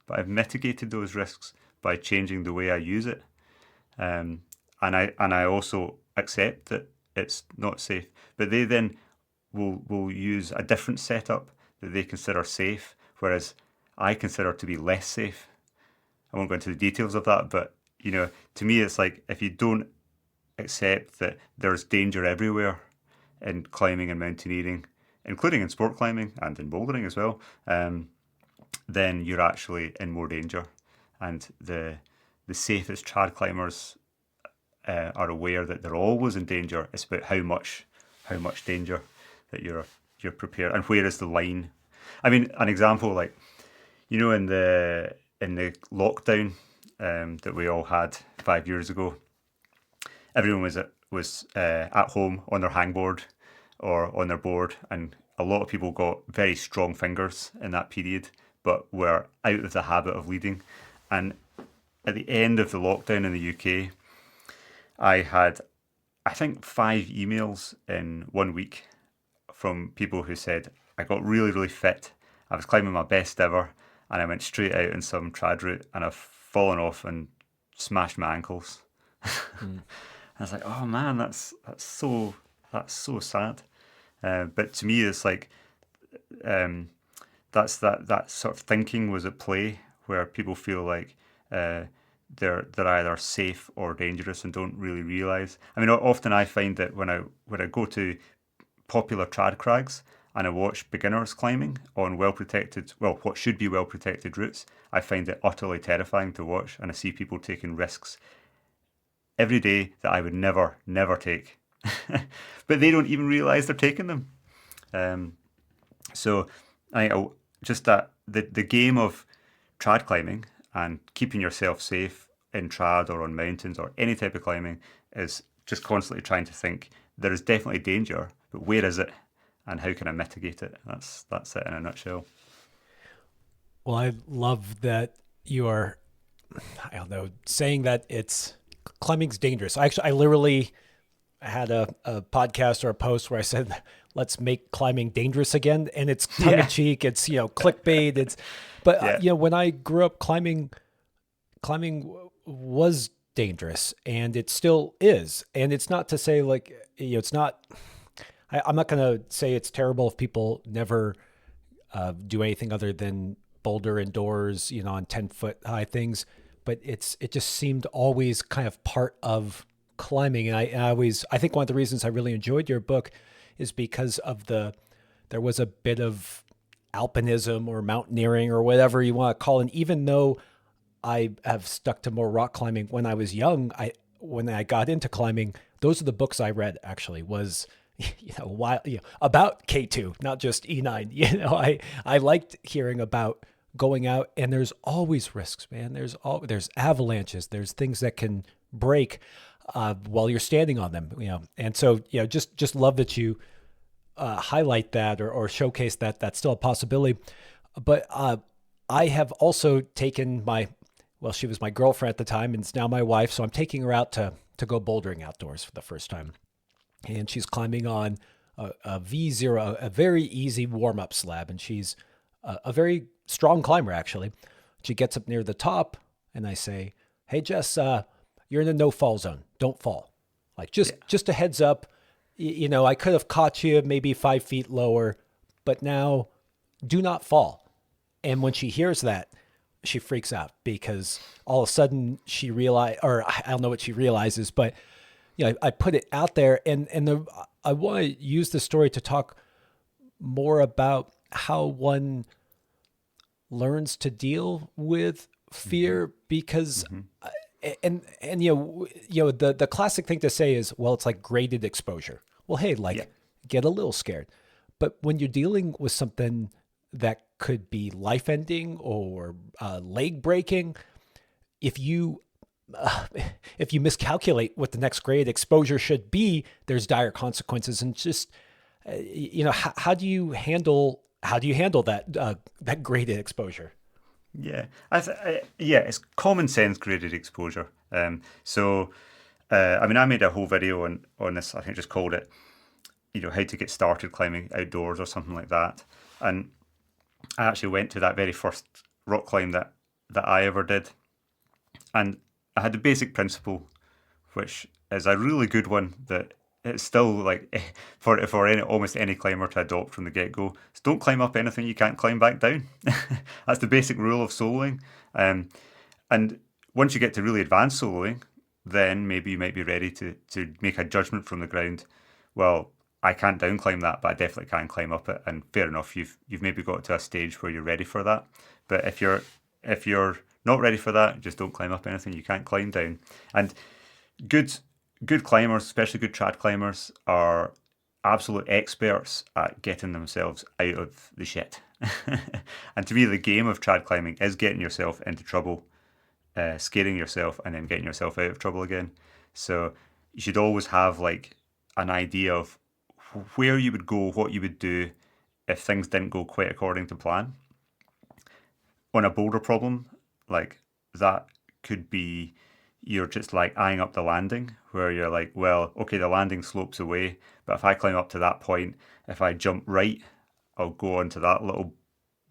but I've mitigated those risks by changing the way I use it. And I also accept that it's not safe. But they then will use a different setup that they consider safe, whereas I consider to be less safe. I won't go into the details of that, but to me, it's like if you don't accept that there's danger everywhere in climbing and mountaineering, including in sport climbing and in bouldering as well, then you're actually in more danger. And the safest trad climbers are aware that they're always in danger. It's about how much danger that you're prepared, and where is the line. I mean, an example in the lockdown that we all had 5 years ago, everyone was at home on their hangboard or on their board, and a lot of people got very strong fingers in that period, but were out of the habit of leading. And at the end of the lockdown in the UK, I had, I think, 5 emails in 1 week from people who said, I got really, really fit, I was climbing my best ever, and I went straight out in some trad route, and I've fallen off and smashed my ankles. I was like, oh man, that's so sad. But to me, it's like that's that sort of thinking was at play, where people feel like they're either safe or dangerous and don't really realise. I mean, often I find that when I go to popular trad crags and I watch beginners climbing on what should be well protected routes, I find it utterly terrifying to watch, and I see people taking risks every day that I would never take. But they don't even realise they're taking them. So I think just that the game of trad climbing and keeping yourself safe in trad or on mountains or any type of climbing is just constantly trying to think there is definitely danger, but where is it and how can I mitigate it? That's it in a nutshell. Well, I love that you are, saying that climbing's dangerous. I literally had a podcast or a post where I said, let's make climbing dangerous again. And it's tongue in cheek. It's, clickbait. But when I grew up, climbing was dangerous, and it still is. And it's not to say it's not, I'm not going to say it's terrible if people never do anything other than boulder indoors, on 10-foot high things. But it just seemed always kind of part of climbing. And I think one of the reasons I really enjoyed your book is because of there was a bit of alpinism or mountaineering or whatever you want to call it. And even though I have stuck to more rock climbing when I was young, when I got into climbing, those are the books I read actually was, about K2, not just E9. I liked hearing about going out, and there's always risks, man. There's avalanches, there's things that can break while you're standing on them, And so, just love that you highlight that or showcase that that's still a possibility. But I have also taken she was my girlfriend at the time, and it's now my wife. So I'm taking her out to go bouldering outdoors for the first time. And she's climbing on a V0, a very easy warm-up slab. And she's a very strong climber, actually. She gets up near the top, and I say, hey, Jess, you're in a no-fall zone. Don't fall. Just a heads up. I could have caught you maybe 5 feet lower, but now do not fall. And when she hears that, she freaks out because all of a sudden she realized, or I don't know what she realizes, but I put it out there, and I want to use the story to talk more about how one learns to deal with fear, because And the classic thing to say is, well, it's like graded exposure. Well, hey, Yeah, like get a little scared. But when you're dealing with something that could be life ending or leg breaking, if you uh, if you miscalculate what the next grade exposure should be, there's dire consequences. And just how do you handle that graded exposure? yeah. Yeah, it's common sense graded exposure. I mean, I made a whole video on this. I think I just called it, how to get started climbing outdoors or something like that. And I actually went to that very first rock climb that I ever did, and I had the basic principle, which is a really good one that it's still like for almost any climber to adopt from the get go. Is don't climb up anything you can't climb back down. That's the basic rule of soloing. Um, and once you get to really advanced soloing, then maybe you might be ready to make a judgment from the ground. Well, I can't down climb that, but I definitely can climb up it. And fair enough, you've maybe got to a stage where you're ready for that. But if you're not ready for that, just don't climb up anything you can't climb down. And good good climbers, especially good trad climbers, are absolute experts at getting themselves out of the shit. And to me, the game of trad climbing is getting yourself into trouble, scaring yourself, and then getting yourself out of trouble again. So you should always have like an idea of where you would go, what you would do if things didn't go quite according to plan. On a boulder problem, like that could be you're just like eyeing up the landing where you're like, well, okay, the landing slopes away, but if I climb up to that point, if I jump right, I'll go onto that little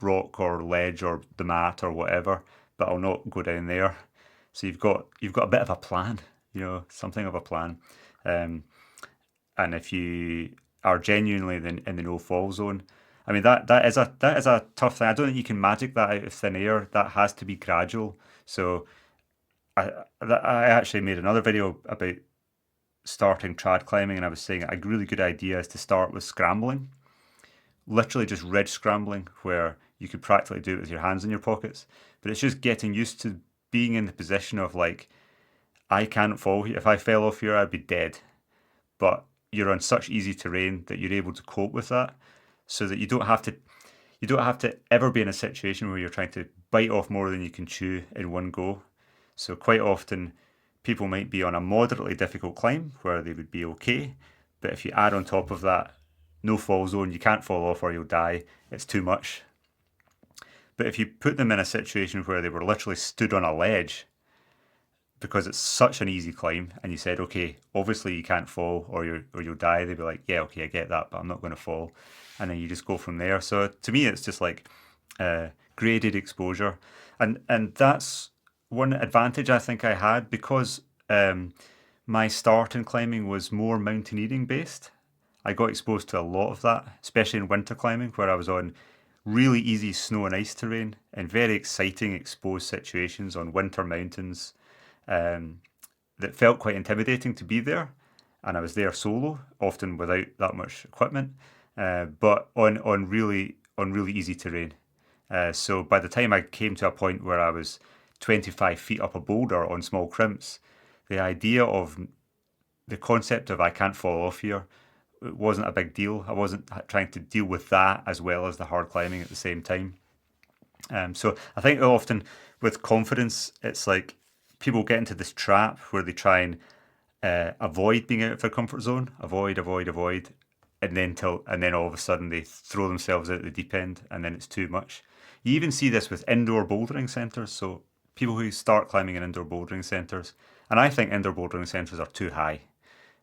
rock or ledge or the mat or whatever, but I'll not go down there. So you've got a bit of a plan, something of a plan. Um, and if you are genuinely in the no fall zone, I mean that is a tough thing. I don't think you can magic that out of thin air. That has to be gradual. So I actually made another video about starting trad climbing, and I was saying a really good idea is to start with scrambling, literally just ridge scrambling, where you could practically do it with your hands in your pockets. But it's just getting used to being in the position of like, I can't fall here. If I fell off here, I'd be dead. But you're on such easy terrain that you're able to cope with that, so that you don't have to ever be in a situation where you're trying to bite off more than you can chew in one go. So quite often people might be on a moderately difficult climb where they would be okay, but if you add on top of that no fall zone, you can't fall off or you'll die, it's too much. But if you put them in a situation where they were literally stood on a ledge because it's such an easy climb, and you said, okay, obviously you can't fall or you'll die, they'd be like, yeah, okay, I get that, but I'm not going to fall, and then you just go from there. So to me, it's just like graded exposure, and that's one advantage I think I had because my start in climbing was more mountaineering based. I got exposed to a lot of that, especially in winter climbing, where I was on really easy snow and ice terrain and very exciting exposed situations on winter mountains um, that felt quite intimidating to be there. And I was there solo, often without that much equipment, but on really easy terrain. So by the time I came to a point where I was 25 feet up a boulder on small crimps, the idea of the concept of I can't fall off here, it wasn't a big deal. I wasn't trying to deal with that as well as the hard climbing at the same time. So I think often with confidence, it's like people get into this trap where they try and avoid being out of their comfort zone, avoid, and then all of a sudden they throw themselves out the deep end, and then it's too much. You even see this with indoor bouldering centres. So people who start climbing in indoor bouldering centres, and I think indoor bouldering centres are too high.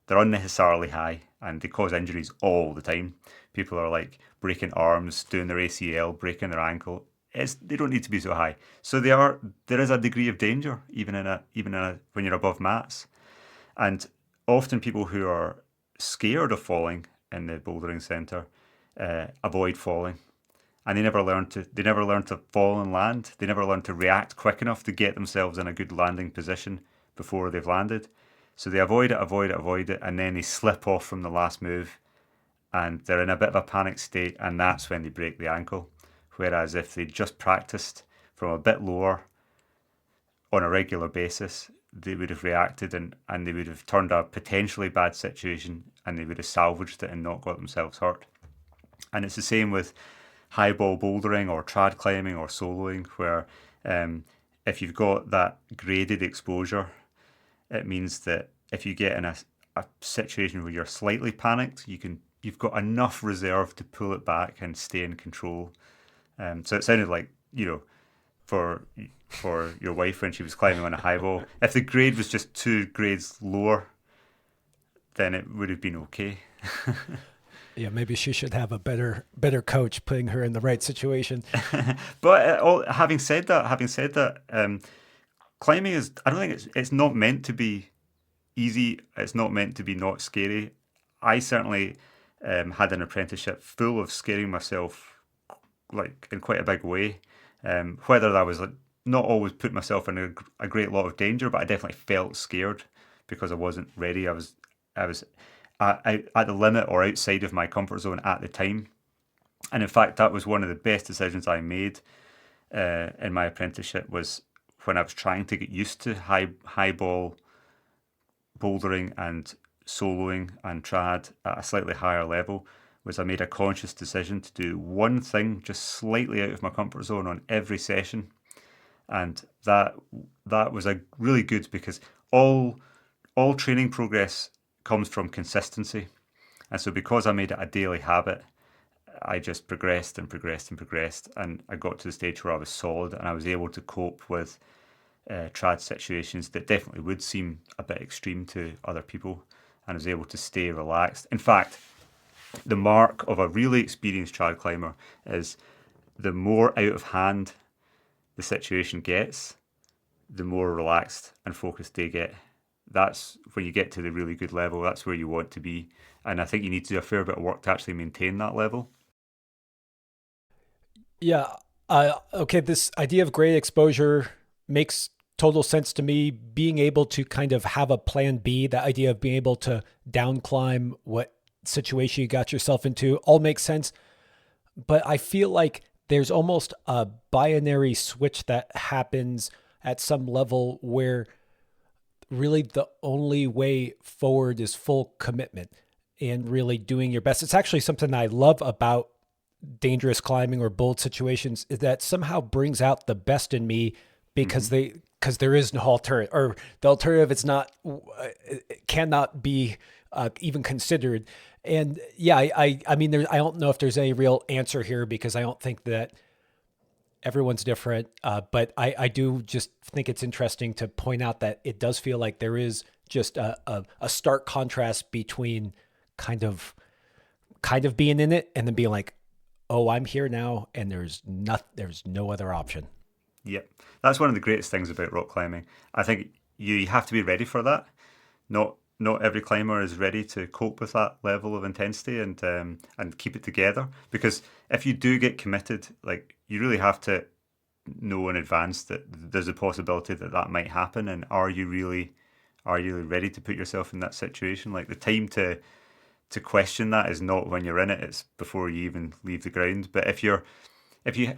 They're unnecessarily high and they cause injuries all the time. People are like breaking arms, doing their ACL, breaking their ankle. They don't need to be so high. So there is a degree of danger even in a when you're above mats. And often people who are scared of falling in the bouldering centre avoid falling, and they never learn to fall and land. They never learn to react quick enough to get themselves in a good landing position before they've landed. So they avoid it, and then they slip off from the last move, and they're in a bit of a panic state, and that's when they break the ankle. Whereas if they just practiced from a bit lower on a regular basis, they would have reacted, and they would have turned a potentially bad situation and they would have salvaged it and not got themselves hurt. And it's the same with high ball bouldering or trad climbing or soloing, where if you've got that graded exposure, it means that if you get in a situation where you're slightly panicked, you've got enough reserve to pull it back and stay in control. So it sounded like, for your wife when she was climbing on a high wall, if the grade was just 2 grades lower, then it would have been okay. Yeah, maybe she should have a better coach putting her in the right situation. But having said that, climbing is, I don't think it's not meant to be easy. It's not meant to be not scary. I certainly had an apprenticeship full of scaring myself, like in quite a big way. Whether I was like not always put myself in a great lot of danger, but I definitely felt scared because I wasn't ready. I was at the limit or outside of my comfort zone at the time. And in fact, that was one of the best decisions I made in my apprenticeship, was when I was trying to get used to high ball bouldering and soloing and trad at a slightly higher level, was I made a conscious decision to do one thing just slightly out of my comfort zone on every session. And that was a really good, because all training progress comes from consistency. And so because I made it a daily habit, I just progressed and progressed and progressed, and I got to the stage where I was solid and I was able to cope with trad situations that definitely would seem a bit extreme to other people, and I was able to stay relaxed. In fact, the mark of a really experienced trad climber is the more out of hand the situation gets, the more relaxed and focused they get. That's when you get to the really good level. That's where you want to be. And I think you need to do a fair bit of work to actually maintain that level. Yeah. Okay. This idea of great exposure makes total sense to me. Being able to kind of have a plan B, the idea of being able to down climb what situation you got yourself into, all makes sense. But I feel like there's almost a binary switch that happens at some level where really the only way forward is full commitment and really doing your best. It's actually something I love about dangerous climbing or bold situations, is that somehow brings out the best in me, because because there is no alternative, or the alternative it's not, it cannot be even considered. And yeah, I mean, I don't know if there's any real answer here, because I don't think that everyone's different. But I do just think it's interesting to point out that it does feel like there is just a stark contrast between kind of being in it and then being like, oh, I'm here now, and there's no other option. Yep. That's one of the greatest things about rock climbing. I think you have to be ready for that. Not every climber is ready to cope with that level of intensity and keep it together. Because if you do get committed, like, you really have to know in advance that there's a possibility that that might happen, and are you really ready to put yourself in that situation? Like, the time to question that is not when you're in it; it's before you even leave the ground. But if you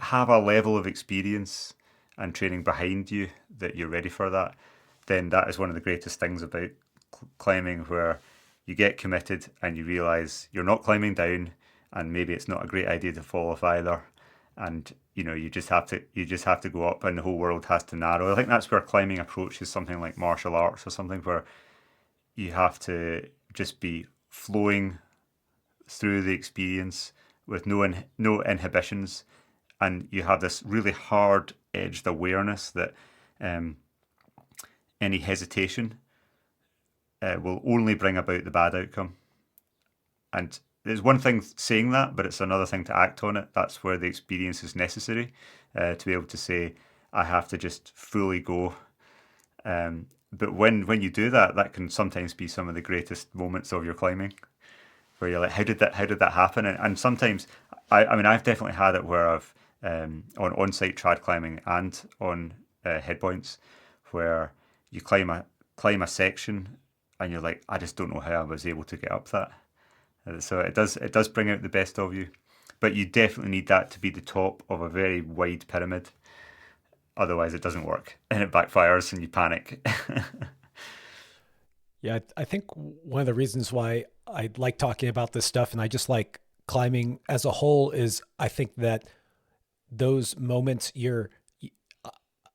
have a level of experience and training behind you that you're ready for that, then that is one of the greatest things about climbing, where you get committed and you realize you're not climbing down, and maybe it's not a great idea to fall off either, and you just have to go up, and the whole world has to narrow. I think that's where climbing approaches something like martial arts or something, where you have to just be flowing through the experience with no inhibitions, and you have this really hard edged awareness that any hesitation will only bring about the bad outcome. And there's one thing saying that, but it's another thing to act on it. That's where the experience is necessary, to be able to say, I have to just fully go. But when you do that, that can sometimes be some of the greatest moments of your climbing, where you're like, how did that happen? And sometimes, I mean, I've definitely had it where I've on-site trad climbing and on headpoints, where you climb a section and you're like, I just don't know how I was able to get up that. So it does bring out the best of you, but you definitely need that to be the top of a very wide pyramid. Otherwise, it doesn't work and it backfires and you panic. Yeah, I think one of the reasons why I like talking about this stuff and I just like climbing as a whole is I think that those moments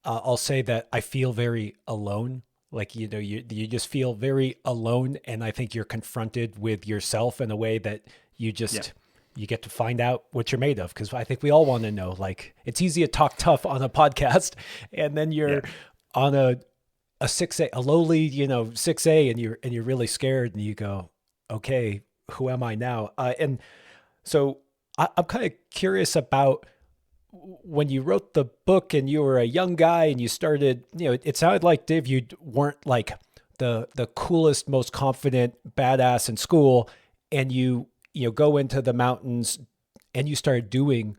I'll say that I feel very alone. Like, you just feel very alone. And I think you're confronted with yourself in a way that you Yeah, just, you get to find out what you're made of. Cause I think we all want to know, like, it's easy to talk tough on a podcast and then yeah. you're on a 6A, a lowly, 6A, and you're really scared and you go, okay, who am I now? And so I'm kind of curious about when you wrote the book and you were a young guy and you started, it sounded like, Dave, you weren't like the coolest, most confident badass in school, and you go into the mountains and you started doing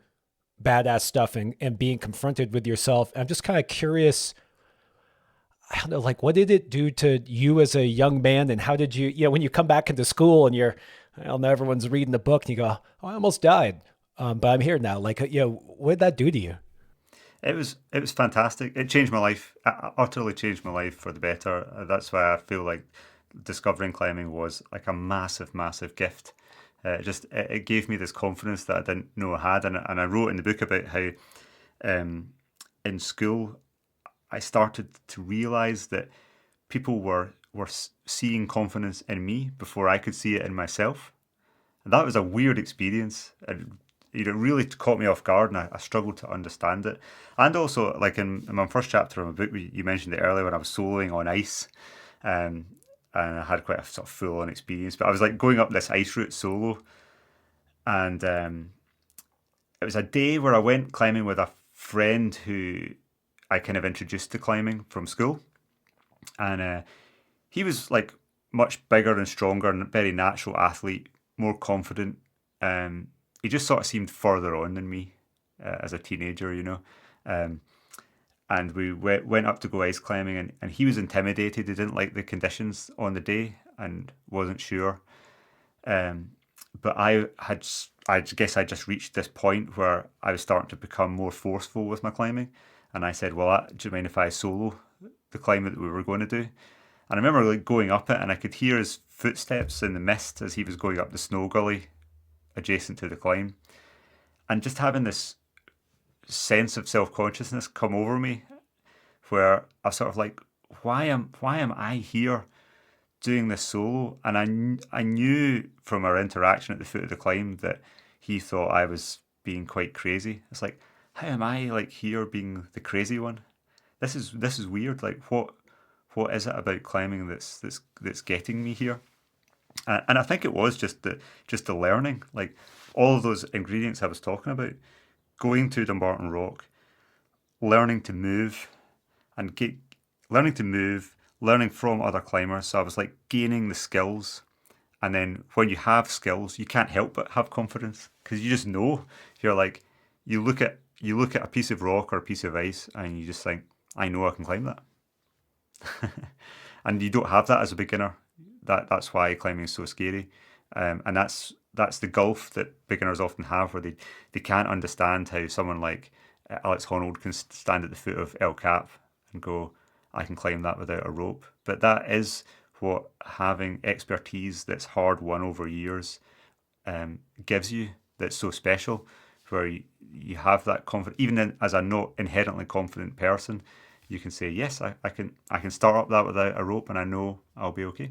badass stuff and being confronted with yourself. I'm just kind of curious, I don't know, like, what did it do to you as a young man, and how did you, when you come back into school and I don't know, everyone's reading the book and you go, oh, I almost died, but I'm here now. Like, what did that do to you? It was fantastic. It changed my life. Utterly changed my life for the better. That's why I feel like discovering climbing was like a massive, massive gift. It gave me this confidence that I didn't know I had, and I wrote in the book about how in school I started to realize that people were seeing confidence in me before I could see it in myself. And that was a weird experience. And it really caught me off guard, and I struggled to understand it. And also, like in my first chapter of my book, you mentioned it earlier when I was soloing on ice, um, and I had quite a sort of full-on experience. But I was like going up this ice route solo, and it was a day where I went climbing with a friend who I kind of introduced to climbing from school, and he was like much bigger and stronger and very natural athlete, more confident. He just sort of seemed further on than me as a teenager, Um, and we went up to go ice climbing, and he was intimidated. He didn't like the conditions on the day and wasn't sure. Um, but I guess I just reached this point where I was starting to become more forceful with my climbing. And I said, well, do you mind if I solo the climb that we were going to do? And I remember like going up it, and I could hear his footsteps in the mist as he was going up the snow gully adjacent to the climb, and just having this sense of self consciousness come over me, where I was sort of like, why am I here doing this solo? And I knew from our interaction at the foot of the climb that he thought I was being quite crazy. It's like, how am I like here being the crazy one? This is weird. Like, what is it about climbing that's getting me here? And I think it was just the learning, like all of those ingredients I was talking about, going to Dumbarton Rock, learning to move, and learning to move, learning from other climbers. So I was like gaining the skills, and then when you have skills, you can't help but have confidence because you just know. You're like, you look at a piece of rock or a piece of ice, and you just think, I know I can climb that. And you don't have that as a beginner. That's why climbing is so scary, and that's the gulf that beginners often have, where they can't understand how someone like Alex Honnold can stand at the foot of El Cap and go, I can climb that without a rope. But that is what having expertise that's hard won over years gives you. That's so special, where you have that confidence, even as a not inherently confident person. You can say, yes, I can start up that without a rope, and I know I'll be okay.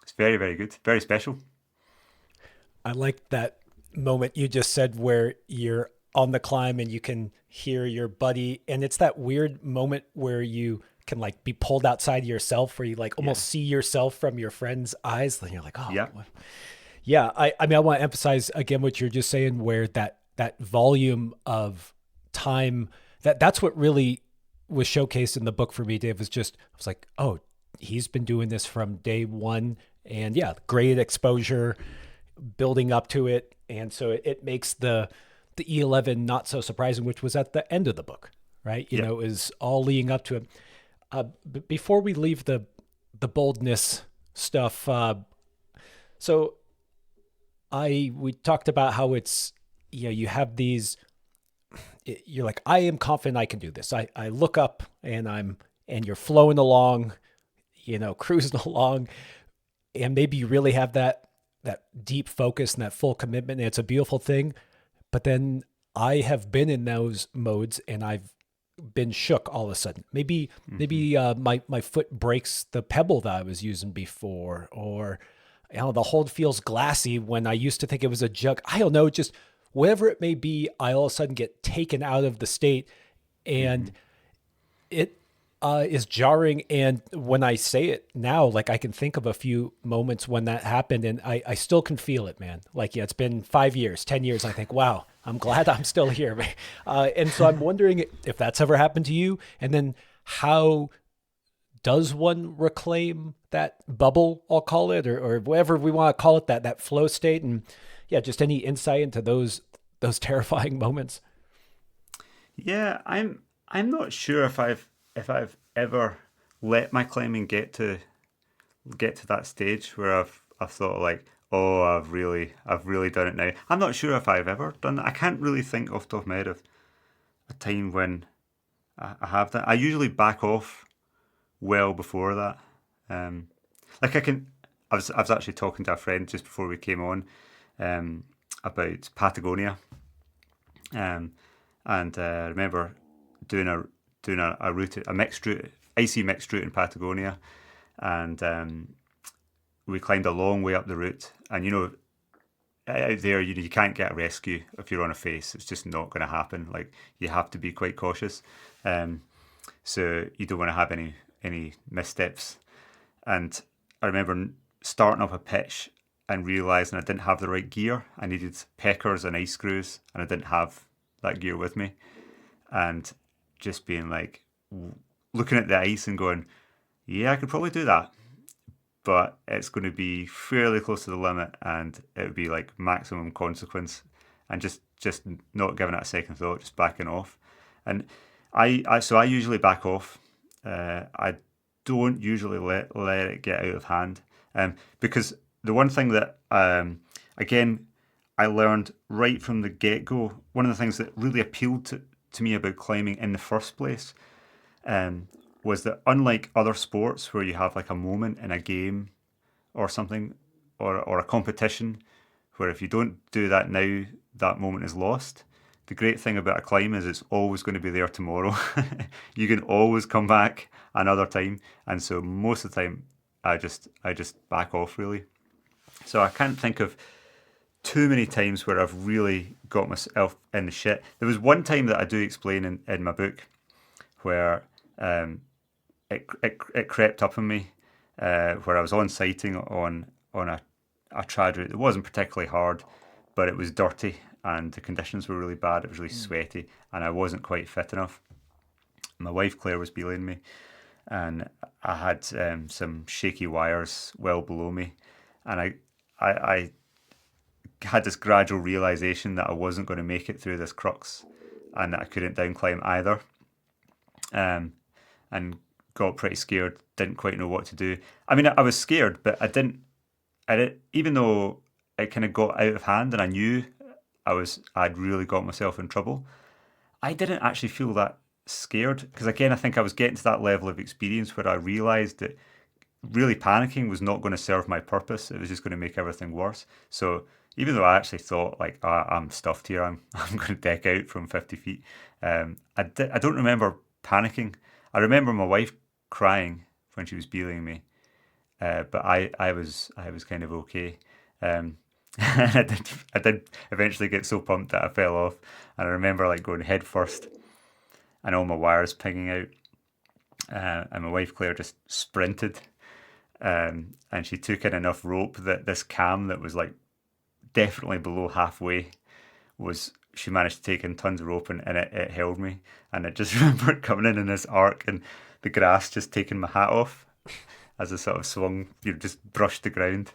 It's very, very good. Very special. I like that moment you just said where you're on the climb and you can hear your buddy, and it's that weird moment where you can like be pulled outside yourself, where you like Yeah. almost see yourself from your friend's eyes, and you're like, oh, Yeah. what? Yeah. I mean, I want to emphasize again what you're just saying, where that volume of time, that's what really was showcased in the book for me, Dave. I was like, oh, he's been doing this from day one, and yeah, great exposure building up to it. And so it makes the E11 not so surprising, which was at the end of the book, right? Yeah. It was all leading up to it. Before we leave the boldness stuff, so we talked about how it's, you have these you're like, I am confident I can do this. I look up and and you're flowing along, cruising along, and maybe you really have that deep focus and that full commitment, and it's a beautiful thing. But then I have been in those modes, and I've been shook all of a sudden. Hmm. Maybe my foot breaks the pebble that I was using before, or the hold feels glassy when I used to think it was a jug. I don't know, just whatever it may be. I all of a sudden get taken out of the state, and Hmm. it is jarring. And when I say it now, like I can think of a few moments when that happened, and I still can feel it, man. Like, yeah, it's been 5 years, 10 years. I think, wow, I'm glad I'm still here. And so I'm wondering if that's ever happened to you. And then how does one reclaim that bubble, I'll call it, or whatever we want to call it, that flow state? And yeah, just any insight into those terrifying moments. Yeah, I'm not sure if I've ever let my climbing get to that stage where I've thought like, oh, I've really done it now. I'm not sure if I've ever done that. I can't really think off the top of my head of a time when I have that. I usually back off well before that. Um, like I can, I was actually talking to a friend just before we came on, um, about Patagonia, um, and I remember doing a route, a mixed route, icy mixed route in Patagonia, and we climbed a long way up the route, and out there, you can't get a rescue if you're on a face. It's just not going to happen. Like you have to be quite cautious, um, so you don't want to have any missteps. And I remember starting up a pitch and realizing I didn't have the right gear. I needed peckers and ice screws, and I didn't have that gear with me. And just being like looking at the ice and going, yeah, I could probably do that, but it's going to be fairly close to the limit, and it would be like maximum consequence, and just not giving it a second thought, just backing off. And I usually back off. I don't usually let it get out of hand, because the one thing that again I learned right from the get go, one of the things that really appealed to me about climbing in the first place, um, was that unlike other sports where you have like a moment in a game or something, or a competition where if you don't do that now, that moment is lost. The great thing about a climb is it's always going to be there tomorrow. You can always come back another time, and so most of the time, I just back off really. So I can't think of too many times where I've really got myself in the shit. There was one time that I do explain in my book where um, it crept up on me, where I was on sighting on a trad route that wasn't particularly hard, but it was dirty and the conditions were really bad. It was really sweaty, and I wasn't quite fit enough. My wife Claire was belaying me, and I had some shaky wires well below me, and I had this gradual realization that I wasn't going to make it through this crux, and that I couldn't down climb either, um, and got pretty scared. Didn't quite know what to do. I mean, I was scared, but even though it kind of got out of hand, and I knew I'd really got myself in trouble. I didn't actually feel that scared because again, I think I was getting to that level of experience where I realised that really panicking was not going to serve my purpose. It was just going to make everything worse. So even though I actually thought like, I'm stuffed here, I'm going to deck out from 50 feet. I don't remember panicking. I remember my wife crying when she was beeling me, but I was kind of okay. I did eventually get so pumped that I fell off, and I remember like going head first and all my wires pinging out, and my wife Claire just sprinted, and she took in enough rope that this cam that was like definitely below halfway was she managed to take in tons of rope, and it held me, and I just remember it coming in this arc and the grass just taking my hat off as I sort of swung, just brushed the ground,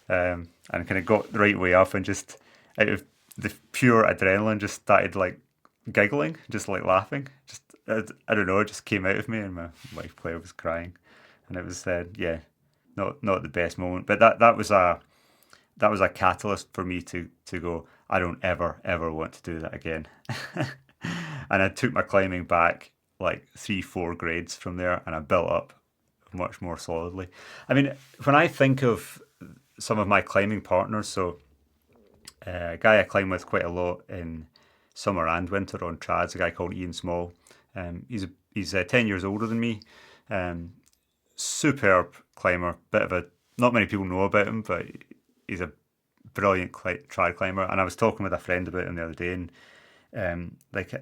and kind of got the right way up, and just out of the pure adrenaline just started like giggling, just like laughing, just I don't know, it just came out of me, and my wife Claire was crying, and it was yeah, not the best moment, but that was a catalyst for me to go. I don't ever want to do that again. And I took my climbing back like 3, 4 grades from there, and I built up much more solidly. I mean, when I think of some of my climbing partners, so a guy I climb with quite a lot in summer and winter on trads, a guy called Ian Small. He's 10 years older than me. Um, Superb climber. Bit of a Not many people know about him, but he's a brilliant trad climber. And I was talking with a friend about him the other day, and like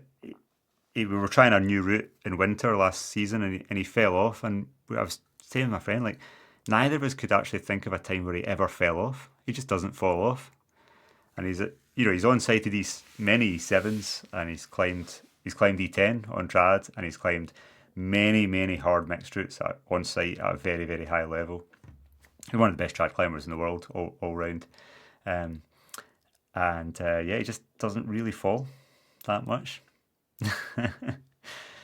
we were trying a new route in winter last season, and he fell off. And I was saying to my friend, like, neither of us could actually think of a time where he ever fell off. He just doesn't fall off, and he's on site to these many sevens, and he's climbed E10 on trad, and he's climbed many hard mixed routes on site at a very high level. He's one of the best trad climbers in the world all round, um, and yeah, he just doesn't really fall that much.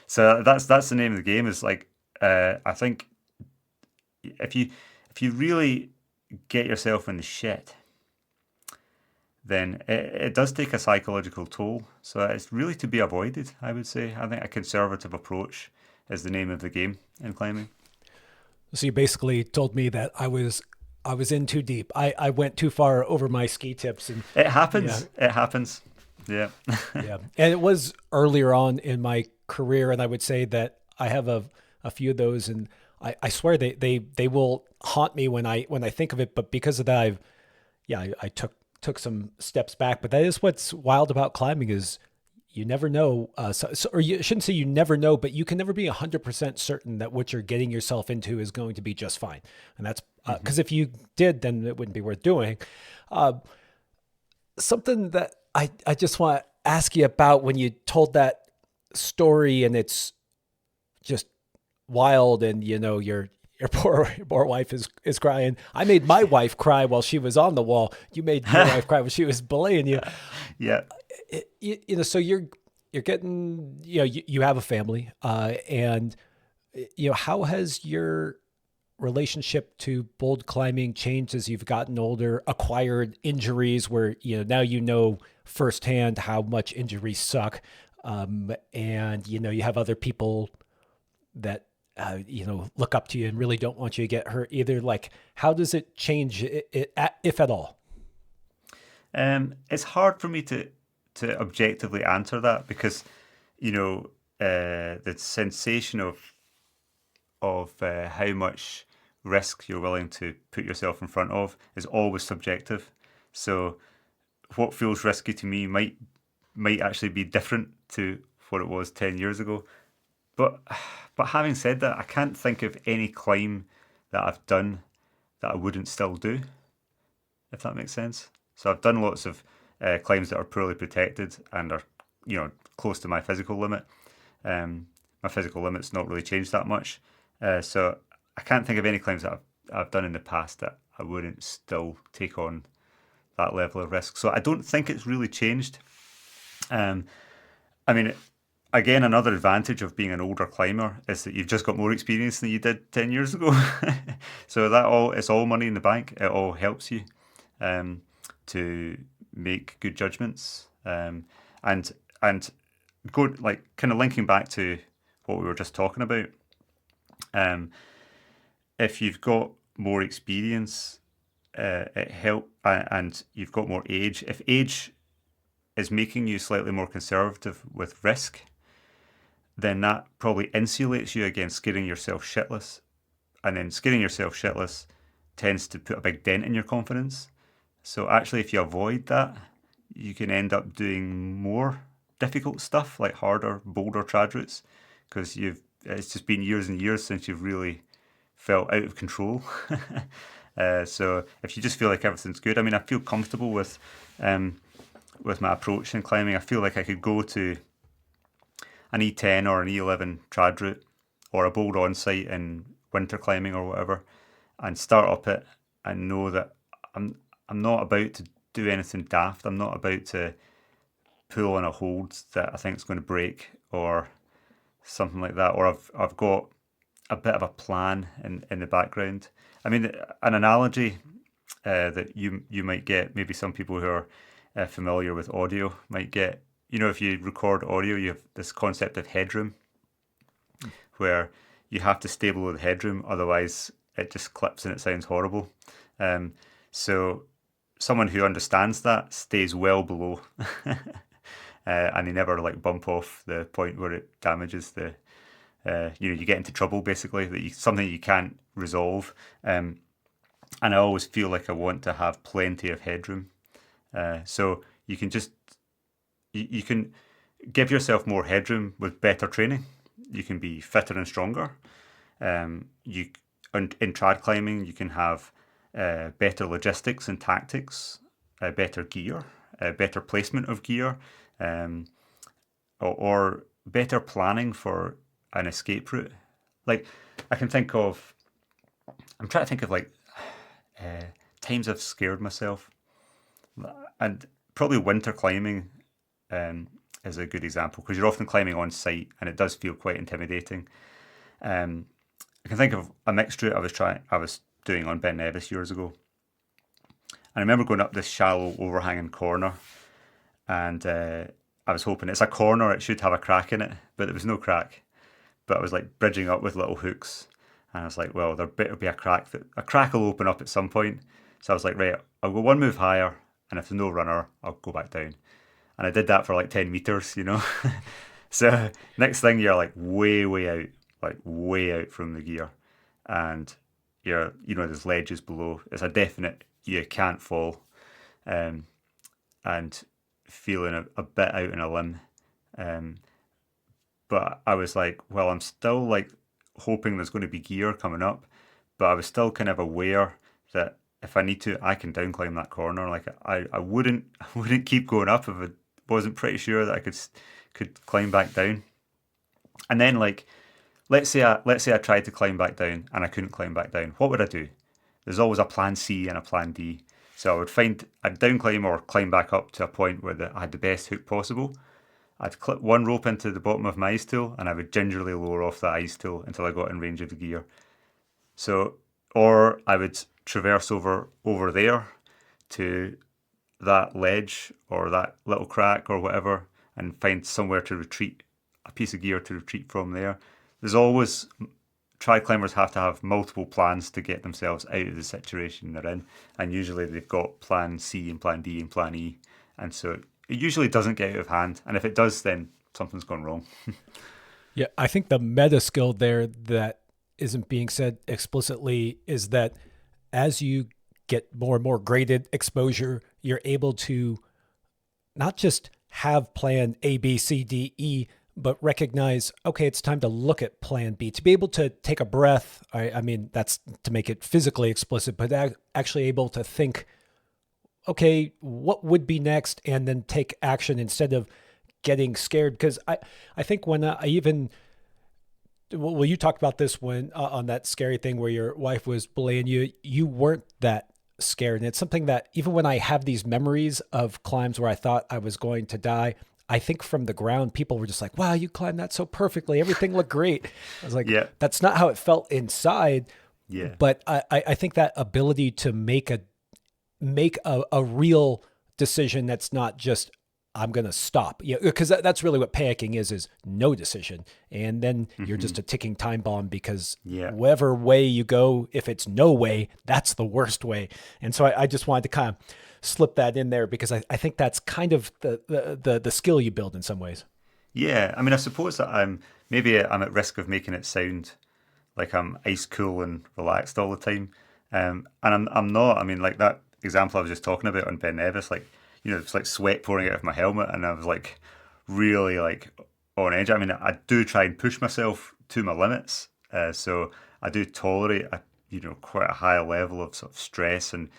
So that's the name of the game. Is like, I think if you really get yourself in the shit, then it does take a psychological toll. So it's really to be avoided, I would say. I think a conservative approach is the name of the game in climbing. So you basically told me that I was in too deep. I went too far over my ski tips, and It yeah, happens. It happens. Yeah. yeah. And it was earlier on in my career, and I would say that I have a few of those, and I swear they will haunt me when I think of it. But because of that, I took some steps back. But that is what's wild about climbing is you never know. Or you shouldn't say you never know, but you can never be 100% certain that what you're getting yourself into is going to be just fine. And that's because if you did, then it wouldn't be worth doing. Uh, Something that I just want to ask you about when you told that story, and it's just wild, and your poor wife is crying. I made my wife cry while she was on the wall. You made your wife cry when she was belaying you. Yeah. So you're getting, you have a family, and how has your relationship to bold climbing changed as you've gotten older, acquired injuries where now firsthand how much injuries suck, and you have other people that look up to you and really don't want you to get hurt either. Like, how does it change it, if at all? It's hard for me to objectively answer that because, the sensation of how much risk you're willing to put yourself in front of is always subjective. So what feels risky to me might actually be different to what it was 10 years ago. But but having said that, I can't think of any climb that I've done that I wouldn't still do, if that makes sense. So I've done lots of climbs that are poorly protected and are close to my physical limit. My physical limit's not really changed that much. So I can't think of any climbs that I've done in the past that I wouldn't still take on that level of risk. So I don't think it's really changed. Um, I mean, again, another advantage of being an older climber is that you've just got more experience than you did 10 years ago. So it's all money in the bank. It all helps you to make good judgments. And go like kind of linking back to what we were just talking about. Um, if you've got more experience, and you've got more age. If age is making you slightly more conservative with risk, then that probably insulates you against scaring yourself shitless. And then scaring yourself shitless tends to put a big dent in your confidence. So actually, if you avoid that, you can end up doing more difficult stuff like harder, bolder trad routes because it's just been years and years since you've really felt out of control. So if you just feel like everything's good, I mean, I feel comfortable with my approach in climbing. I feel like I could go to an E10 or an E11 trad route or a bold on site in winter climbing or whatever, and start up it and know that I'm not about to do anything daft. I'm not about to pull on a hold that I think is going to break or something like that. Or I've got a bit of a plan in the background. I mean, an analogy that you might get, maybe some people who are familiar with audio might get, if you record audio, you have this concept of headroom, where you have to stay below the headroom, otherwise it just clips and it sounds horrible. So someone who understands that stays well below, and they never like bump off the point where it damages the. You get into trouble basically something you can't resolve. And I always feel like I want to have plenty of headroom. So you can just you can give yourself more headroom with better training. You can be fitter and stronger. You in trad climbing you can have better logistics and tactics, better gear, better placement of gear, um, or better planning for an escape route. Like I can think of, I'm trying to think of like times I've scared myself, and probably winter climbing is a good example because you're often climbing on site and it does feel quite intimidating. Um, I can think of a mixed route I was doing on Ben Nevis years ago. I remember going up this shallow overhanging corner, and I was hoping it's a corner, it should have a crack in it, but there was no crack. But I was like bridging up with little hooks, and I was like, well, there better be a crack. A crack will open up at some point. So I was like, right, I'll go one move higher, and if there's no runner, I'll go back down. And I did that for like 10 meters, So next thing you're like way out, like way out from the gear, and there's ledges below. It's a definite you can't fall, and feeling a bit out on a limb. Um, but I was like, well, I'm still like hoping there's going to be gear coming up, but I was still kind of aware that if I need to, I can down climb that corner. Like I wouldn't I wouldn't keep going up if I wasn't pretty sure that I could climb back down. And then like let's say I tried to climb back down and I couldn't climb back down. What would I do? There's always a plan C and a plan D. So I would find I'd down climb or climb back up to a point where I had the best hook possible. I'd clip one rope into the bottom of my ice tool and I would gingerly lower off that ice tool until I got in range of the gear. So, or I would traverse over there to that ledge or that little crack or whatever and find somewhere to retreat, a piece of gear to retreat from there. There's always, tri climbers have to have multiple plans to get themselves out of the situation they're in, and usually they've got plan C and plan D and plan E, and so it usually doesn't get out of hand, and if it does, then something's gone wrong. Yeah, I think the meta skill there that isn't being said explicitly is that as you get more and more graded exposure, you're able to not just have plan A, B, C, D, E, but recognize, okay, it's time to look at plan B, to be able to take a breath. I mean, that's to make it physically explicit, but actually able to think, okay, what would be next? And then take action instead of getting scared. Because I think when I even, well, you talked about this when on that scary thing where your wife was belaying you, you weren't that scared. And it's something that even when I have these memories of climbs where I thought I was going to die, I think from the ground, people were just like, wow, you climbed that so perfectly. Everything looked great. I was like, Yeah. That's not how it felt inside. Yeah. But I think that ability to make a real decision that's not just, I'm going to stop. Yeah, because that's really what panicking is no decision. And then you're just a ticking time bomb because whatever way you go, if it's no way, that's the worst way. And so I just wanted to kind of slip that in there because I think that's kind of the skill you build in some ways. Yeah, I mean, I suppose that I'm at risk of making it sound like I'm ice cool and relaxed all the time, and I'm not. I mean, like that example I was just talking about on Ben Nevis, like it's like sweat pouring out of my helmet, and I was like really like on edge. I mean, I do try and push myself to my limits, so I do tolerate quite a high level of sort of stress and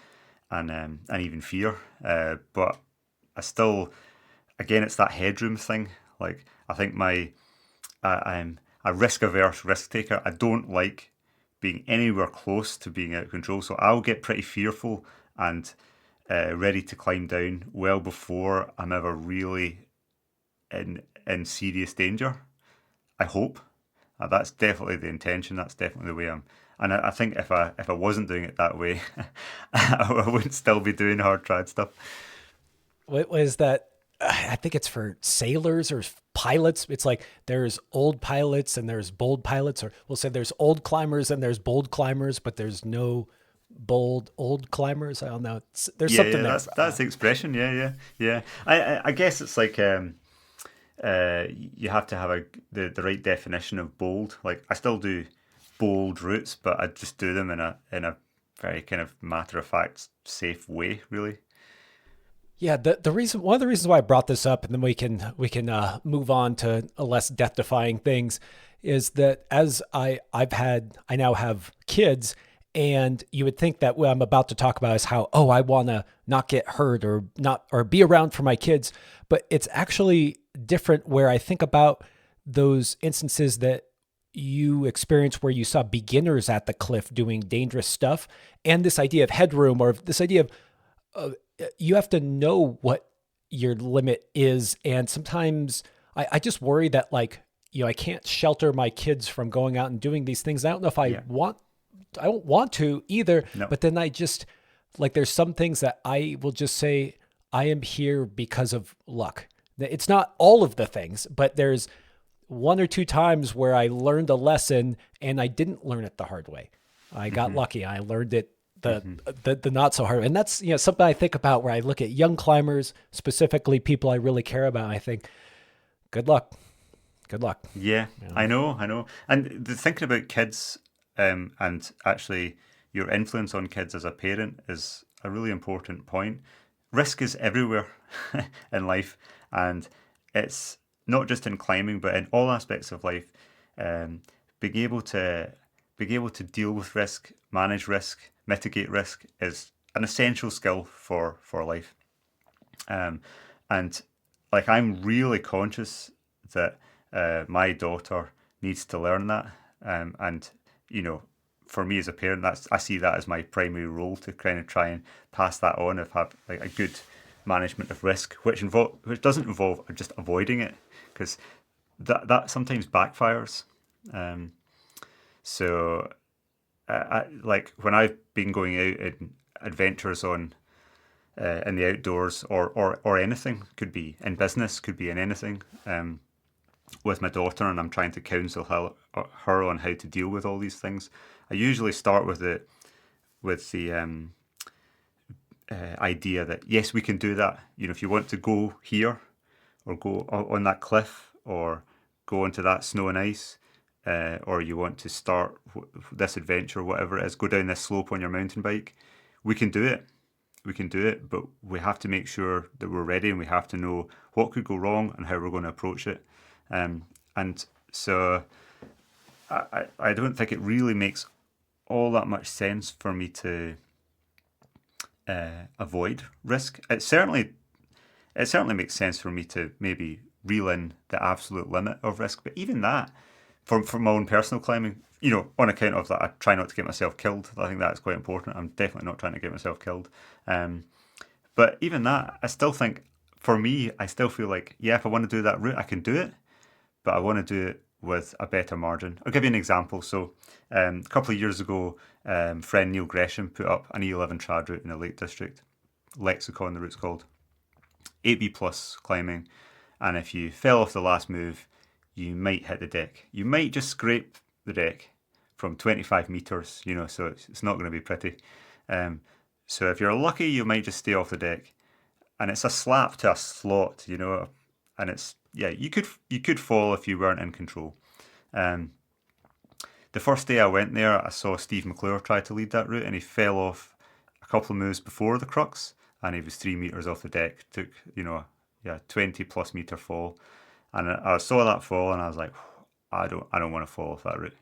even fear, but I still, again, it's that headroom thing. Like I think I'm a risk averse risk taker. I don't like being anywhere close to being out of control, so I'll get pretty fearful and ready to climb down well before I'm ever really in serious danger. I hope. That's definitely the intention. That's definitely the way I'm. And I think if I wasn't doing it that way, I wouldn't still be doing hard trad stuff. What was that? I think it's for sailors or pilots. It's like there's old pilots and there's bold pilots, or we'll say there's old climbers and there's bold climbers, but there's no bold old climbers. I don't know. There's Yeah, something yeah, there. that's the expression. Yeah, yeah, yeah. I guess it's like you have to have the right definition of bold. Like I still do bold routes, but I just do them in a very kind of matter of fact, safe way, really. Yeah, the reason one of the reasons why I brought this up, and then we can move on to a less death defying things, is that as I now have kids, and you would think that what I'm about to talk about is how I want to not get hurt or not or be around for my kids, but it's actually different where I think about those instances that you experience where you saw beginners at the cliff doing dangerous stuff, and this idea of headroom or this idea of you have to know what your limit is. And sometimes I just worry that, like, I can't shelter my kids from going out and doing these things. I don't know if Yeah. I don't want to either, No. but then I just, like, there's some things that I will just say, I am here because of luck. It's not all of the things, but there's one or two times where I learned a lesson and I didn't learn it the hard way. I got lucky. I learned it the not so hard. And that's, something I think about where I look at young climbers, specifically people I really care about. And I think, good luck. Good luck. Yeah, I know, I know. And thinking about kids, and actually your influence on kids as a parent is a really important point. Risk is everywhere in life, and it's not just in climbing, but in all aspects of life. Um, being able to deal with risk, manage risk, mitigate risk is an essential skill for life. Um, and like I'm really conscious that my daughter needs to learn that. And you know, for me as a parent, that's I see that as my primary role to kind of try and pass that on. If have like a good management of risk, which doesn't involve just avoiding it, because that sometimes backfires. Um, so like when I've been going out in adventures on in the outdoors or anything, could be in business, could be in anything, with my daughter, and I'm trying to counsel her on how to deal with all these things. I usually start with the idea that yes, we can do that. You know, if you want to go here or go on that cliff or go onto that snow and ice, or you want to start this adventure, whatever it is, go down this slope on your mountain bike, we can do it. We can do it, but we have to make sure that we're ready and we have to know what could go wrong and how we're going to approach it. And so I don't think it really makes all that much sense for me to avoid risk. It certainly makes sense for me to maybe reel in the absolute limit of risk. But even that, for my own personal climbing, on account of that, I try not to get myself killed. I think that's quite important. I'm definitely not trying to get myself killed. But even that, I still think, for me, I still feel like, yeah, if I want to do that route, I can do it, but I want to do it with a better margin. I'll give you an example. So, a couple of years ago, friend Neil Gresham put up an E11 trad route in the Lake District, Lexicon, the route's called. 8B plus climbing, and if you fell off the last move, you might hit the deck. You might just scrape the deck from 25 meters, so it's not going to be pretty. So if you're lucky, you might just stay off the deck, and it's a slap to a slot, and it's yeah, you could fall if you weren't in control. Um, the first day I went there, I saw Steve MacLeod try to lead that route, and he fell off a couple of moves before the crux, and he was 3 meters off the deck. Took 20+ meter fall, and I saw that fall, and I was like, I don't want to fall off that route.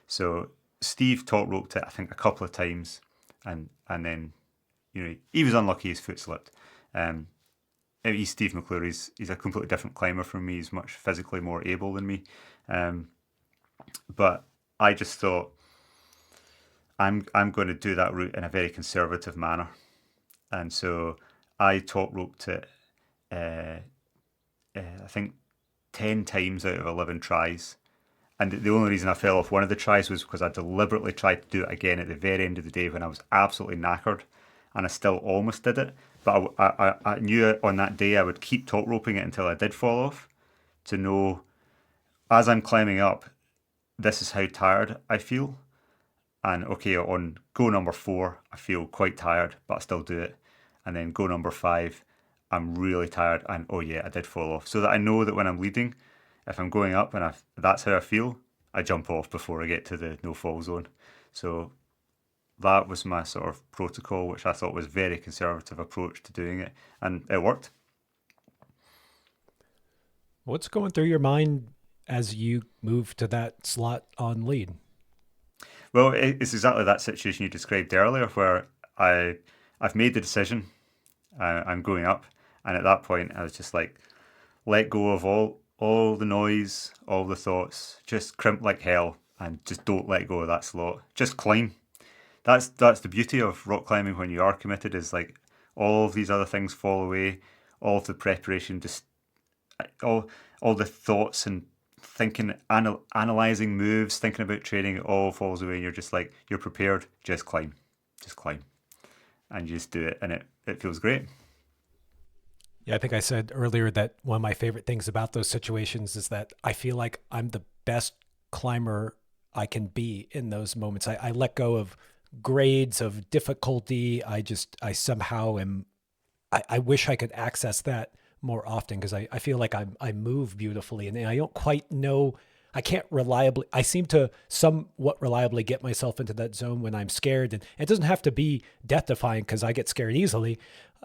So Steve top roped it, I think, a couple of times, and then he was unlucky. His foot slipped. He's Steve McClure. He's a completely different climber from me. He's much physically more able than me. But I just thought I'm going to do that route in a very conservative manner, and so I top roped it. I think 10 times out of 11 tries. And the only reason I fell off one of the tries was because I deliberately tried to do it again at the very end of the day when I was absolutely knackered. and I still almost did it. But I knew on that day I would keep top roping it until I did fall off, to know as I'm climbing up, this is how tired I feel. And okay, on go number 4, I feel quite tired, but I still do it. And then go number 5, I'm really tired, and oh yeah, I did fall off. So that I know that when I'm leading, if I'm going up and that's how I feel, I jump off before I get to the no fall zone. So that was my sort of protocol, which I thought was a very conservative approach to doing it, and it worked. What's going through your mind as you move to that slot on lead? Well, it's exactly that situation you described earlier, where I've made the decision, I'm going up, and at that point I was just like, let go of all the noise, all the thoughts, just crimp like hell, and just don't let go of that slot. Just climb. That's the beauty of rock climbing when you are committed, is like all of these other things fall away, all of the preparation, just all the thoughts and thinking, analyzing moves, thinking about training, it all falls away, and you're just like, you're prepared, just climb, and you just do it, and it feels great. Yeah, I think I said earlier that one of my favorite things about those situations is that I feel like I'm the best climber I can be in those moments. I let go of grades of difficulty. I somehow am, I wish I could access that more often because I feel like I move beautifully and I don't quite know. I can't reliably, I seem to somewhat reliably get myself into that zone when I'm scared. And it doesn't have to be death defying because I get scared easily.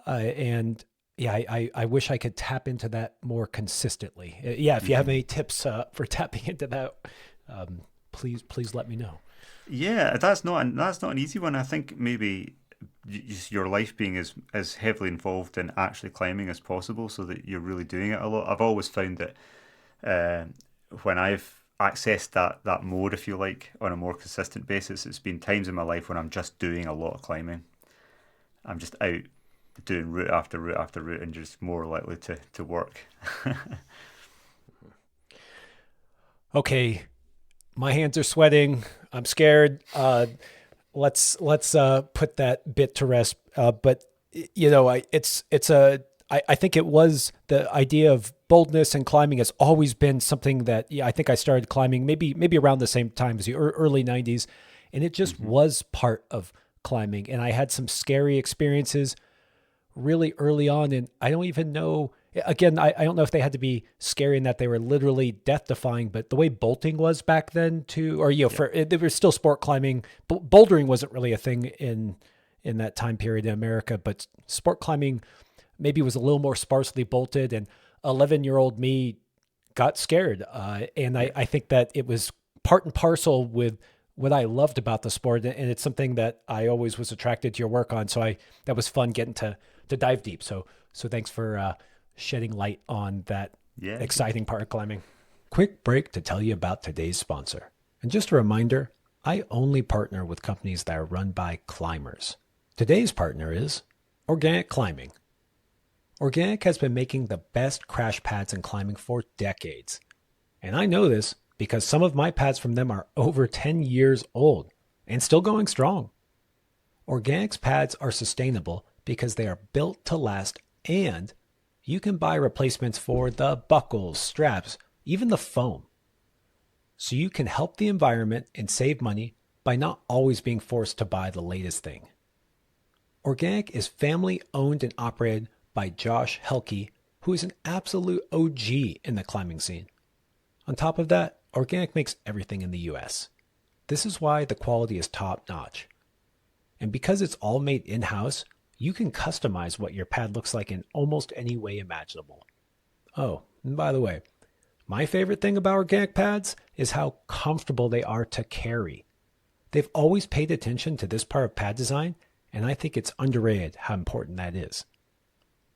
And yeah, I wish I could tap into that more consistently. Yeah, if you have any tips for tapping into that, please let me know. Yeah, that's not an easy one. I think maybe just your life being as heavily involved in actually climbing as possible, so that you're really doing it a lot. I've always found that uh, when I've accessed that mode, if you like, on a more consistent basis, it's been times in my life when I'm just doing a lot of climbing. I'm just out doing route after route after route, and just more likely to work. Okay, my hands are sweating. I'm scared. Let's put that bit to rest. But you know, I think it was the idea of boldness and climbing has always been something that, yeah, I think I started climbing maybe around the same time as the early '90s, and it just Hmm. was part of climbing. And I had some scary experiences really early on, and I don't even know. Again, I don't know if they had to be scary in that they were literally death defying, but the way bolting was back then too, or Yeah. for there was still sport climbing. Bouldering wasn't really a thing in that time period in America, but sport climbing maybe was a little more sparsely bolted, and 11-year-old me got scared. And Yeah. I think that it was part and parcel with what I loved about the sport. And it's something that I always was attracted to your work on. So that was fun getting to dive deep. So thanks for shedding light on that Yeah. Good. exciting part of climbing. Quick break to tell you about today's sponsor. And just a reminder, I only partner with companies that are run by climbers. Today's partner is Organic Climbing. Organic has been making the best crash pads in climbing for decades. And I know this because some of my pads from them are over 10 years old and still going strong. Organic's pads are sustainable because they are built to last, and you can buy replacements for the buckles, straps, even the foam. So you can help the environment and save money by not always being forced to buy the latest thing. Organic is family owned and operated by Josh Helke, who is an absolute OG in the climbing scene. On top of that, Organic makes everything in the US. This is why the quality is top notch. And because it's all made in house, you can customize what your pad looks like in almost any way imaginable. Oh, and by the way, my favorite thing about organic pads is how comfortable they are to carry. They've always paid attention to this part of pad design, and I think it's underrated how important that is.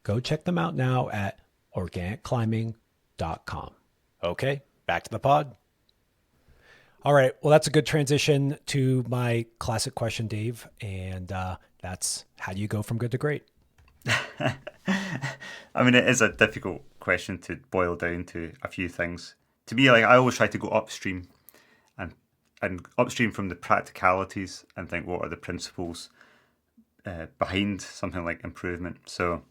Go check them out now at organicclimbing.com. Okay, back to the pod. All right. Well, that's a good transition to my classic question, Dave. And that's how do you go from good to great? I mean, it is a difficult question to boil down to a few things. To me, like I always try to go upstream and upstream from the practicalities and think what are the principles behind something like improvement. So,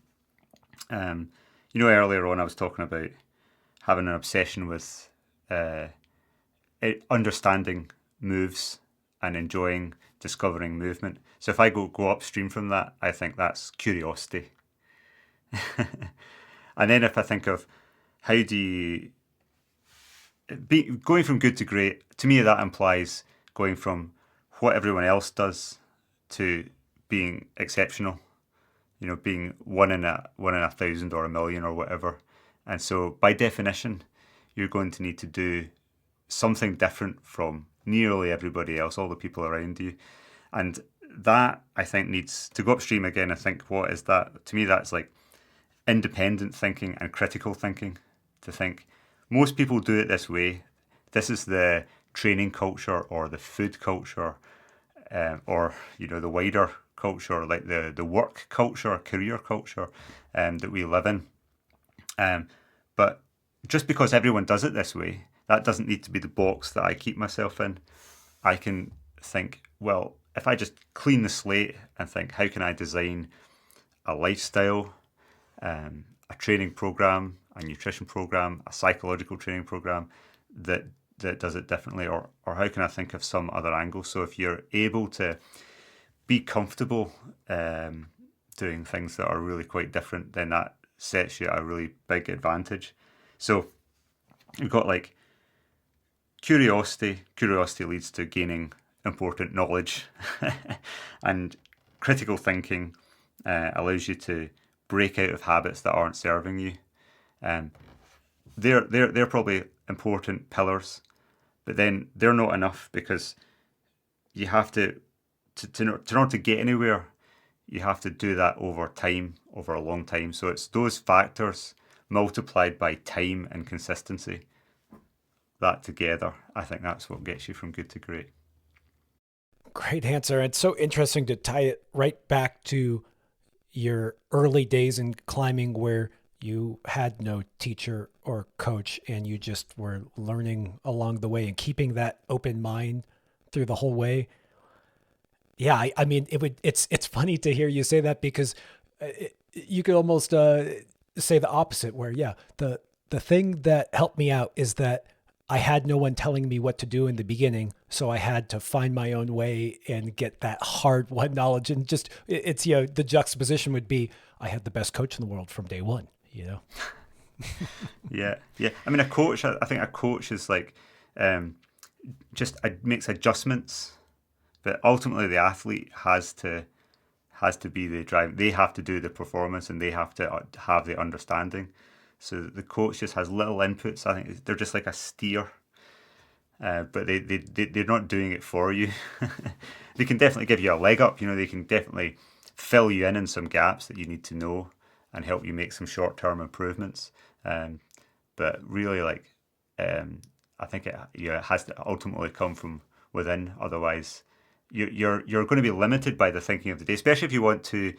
earlier on I was talking about having an obsession with understanding moves and enjoying discovering movement. So if I go upstream from that, I think that's curiosity. And then if I think of how do you going from good to great, to me that implies going from what everyone else does to being exceptional. Being one in a thousand or a million or whatever. And so by definition, you're going to need to do something different from nearly everybody else, all the people around you. And that, I think, needs to go upstream again. I think, what is that? To me, that's like independent thinking and critical thinking. To think, most people do it this way. This is the training culture or the food culture, or the wider culture, like the work culture, career culture that we live in. But just because everyone does it this way, that doesn't need to be the box that I keep myself in. I can think, well, if I just clean the slate and think, how can I design a lifestyle, a training program, a nutrition program, a psychological training program that does it differently, or how can I think of some other angle? So if you're able to be comfortable doing things that are really quite different, then that sets you a really big advantage. So you've got like curiosity. Curiosity leads to gaining important knowledge, and critical thinking allows you to break out of habits that aren't serving you. They're probably important pillars, but then they're not enough, because you have to in order to get anywhere, you have to do that over time, over a long time. So it's those factors multiplied by time and consistency. That together, I think that's what gets you from good to great. Great answer. It's so interesting to tie it right back to your early days in climbing, where you had no teacher or coach and you just were learning along the way and keeping that open mind through the whole way. Yeah, I mean, it's funny to hear you say that, because you could almost say the opposite, where yeah, the thing that helped me out is that I had no one telling me what to do in the beginning, so I had to find my own way and get that hard won knowledge. And just it's the juxtaposition would be, I had the best coach in the world from day one. Yeah. I mean, I think a coach is like just makes adjustments, but ultimately the athlete has to be the drive. They have to do the performance, and they have to have the understanding. So the coach just has little inputs. I think they're just like a steer, but they're not doing it for you. They can definitely give you a leg up. They can definitely fill you in some gaps that you need to know and help you make some short-term improvements. But really, I think it has to ultimately come from within. Otherwise, you're going to be limited by the thinking of the day, especially if you want to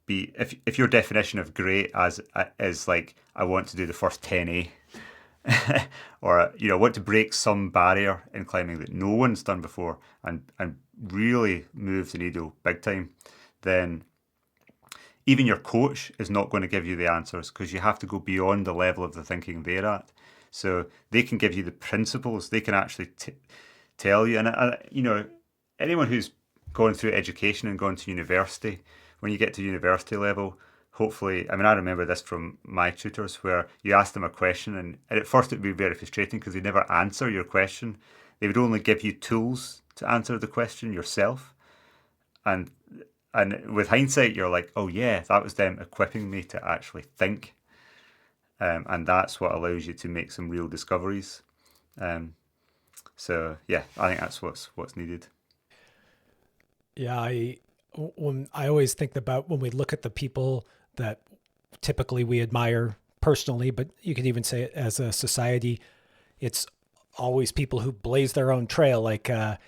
be if your definition of great is like, I want to do the first 10A, or want to break some barrier in climbing that no one's done before, and really move the needle big time, then even your coach is not going to give you the answers, because you have to go beyond the level of the thinking they're at. So they can give you the principles. They can actually tell you. And anyone who's gone through education and gone to university, when you get to university level, hopefully, I remember this from my tutors, where you ask them a question, and at first it would be very frustrating because they never answer your question. They would only give you tools to answer the question yourself. And with hindsight, you're like, oh yeah, that was them equipping me to actually think. And that's what allows you to make some real discoveries. So yeah, I think that's what's needed. Yeah, I always think about when we look at the people that typically we admire personally, but you could even say it as a society, it's always people who blaze their own trail. Like, I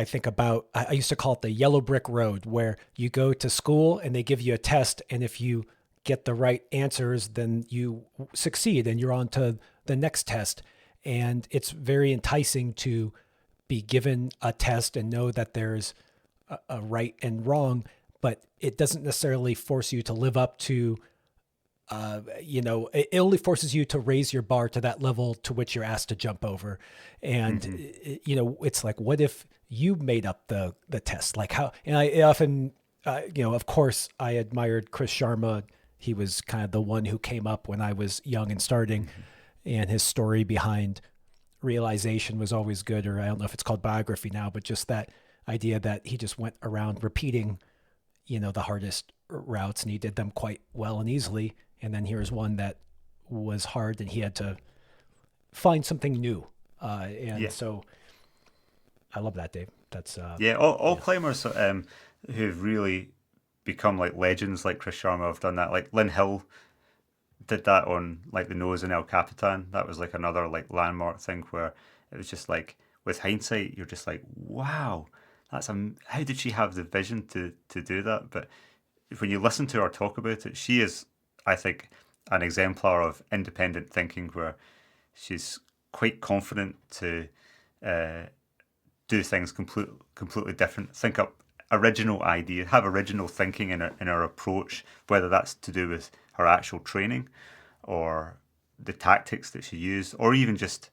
think about, I used to call it the yellow brick road, where you go to school and they give you a test, and if you get the right answers, then you succeed and you're on to the next test. And it's very enticing to be given a test and know that there's a right and wrong, but it doesn't necessarily force you to live up to, it only forces you to raise your bar to that level to which you're asked to jump over. And, Hmm. it's like, what if you made up the test? Like how, and I often, of course I admired Chris Sharma. He was kind of the one who came up when I was young and starting, Hmm. and his story behind realization was always good. Or I don't know if it's called biography now, but just that idea that he just went around repeating, the hardest routes, and he did them quite well and easily. And then here's one that was hard, and he had to find something new. And Yeah. so I love that, Dave. That's Yeah, all yeah, climbers who've really become like legends like Chris Sharma have done that. Like Lynn Hill did that on like the nose in El Capitan. That was like another like landmark thing where it was just like with hindsight, you're just like, wow, how did she have the vision to do that? But when you listen to her talk about it, she is, I think, an exemplar of independent thinking where she's quite confident to uh, do things completely different, think up original ideas, have original thinking in her approach, whether that's to do with her actual training or the tactics that she used, or even just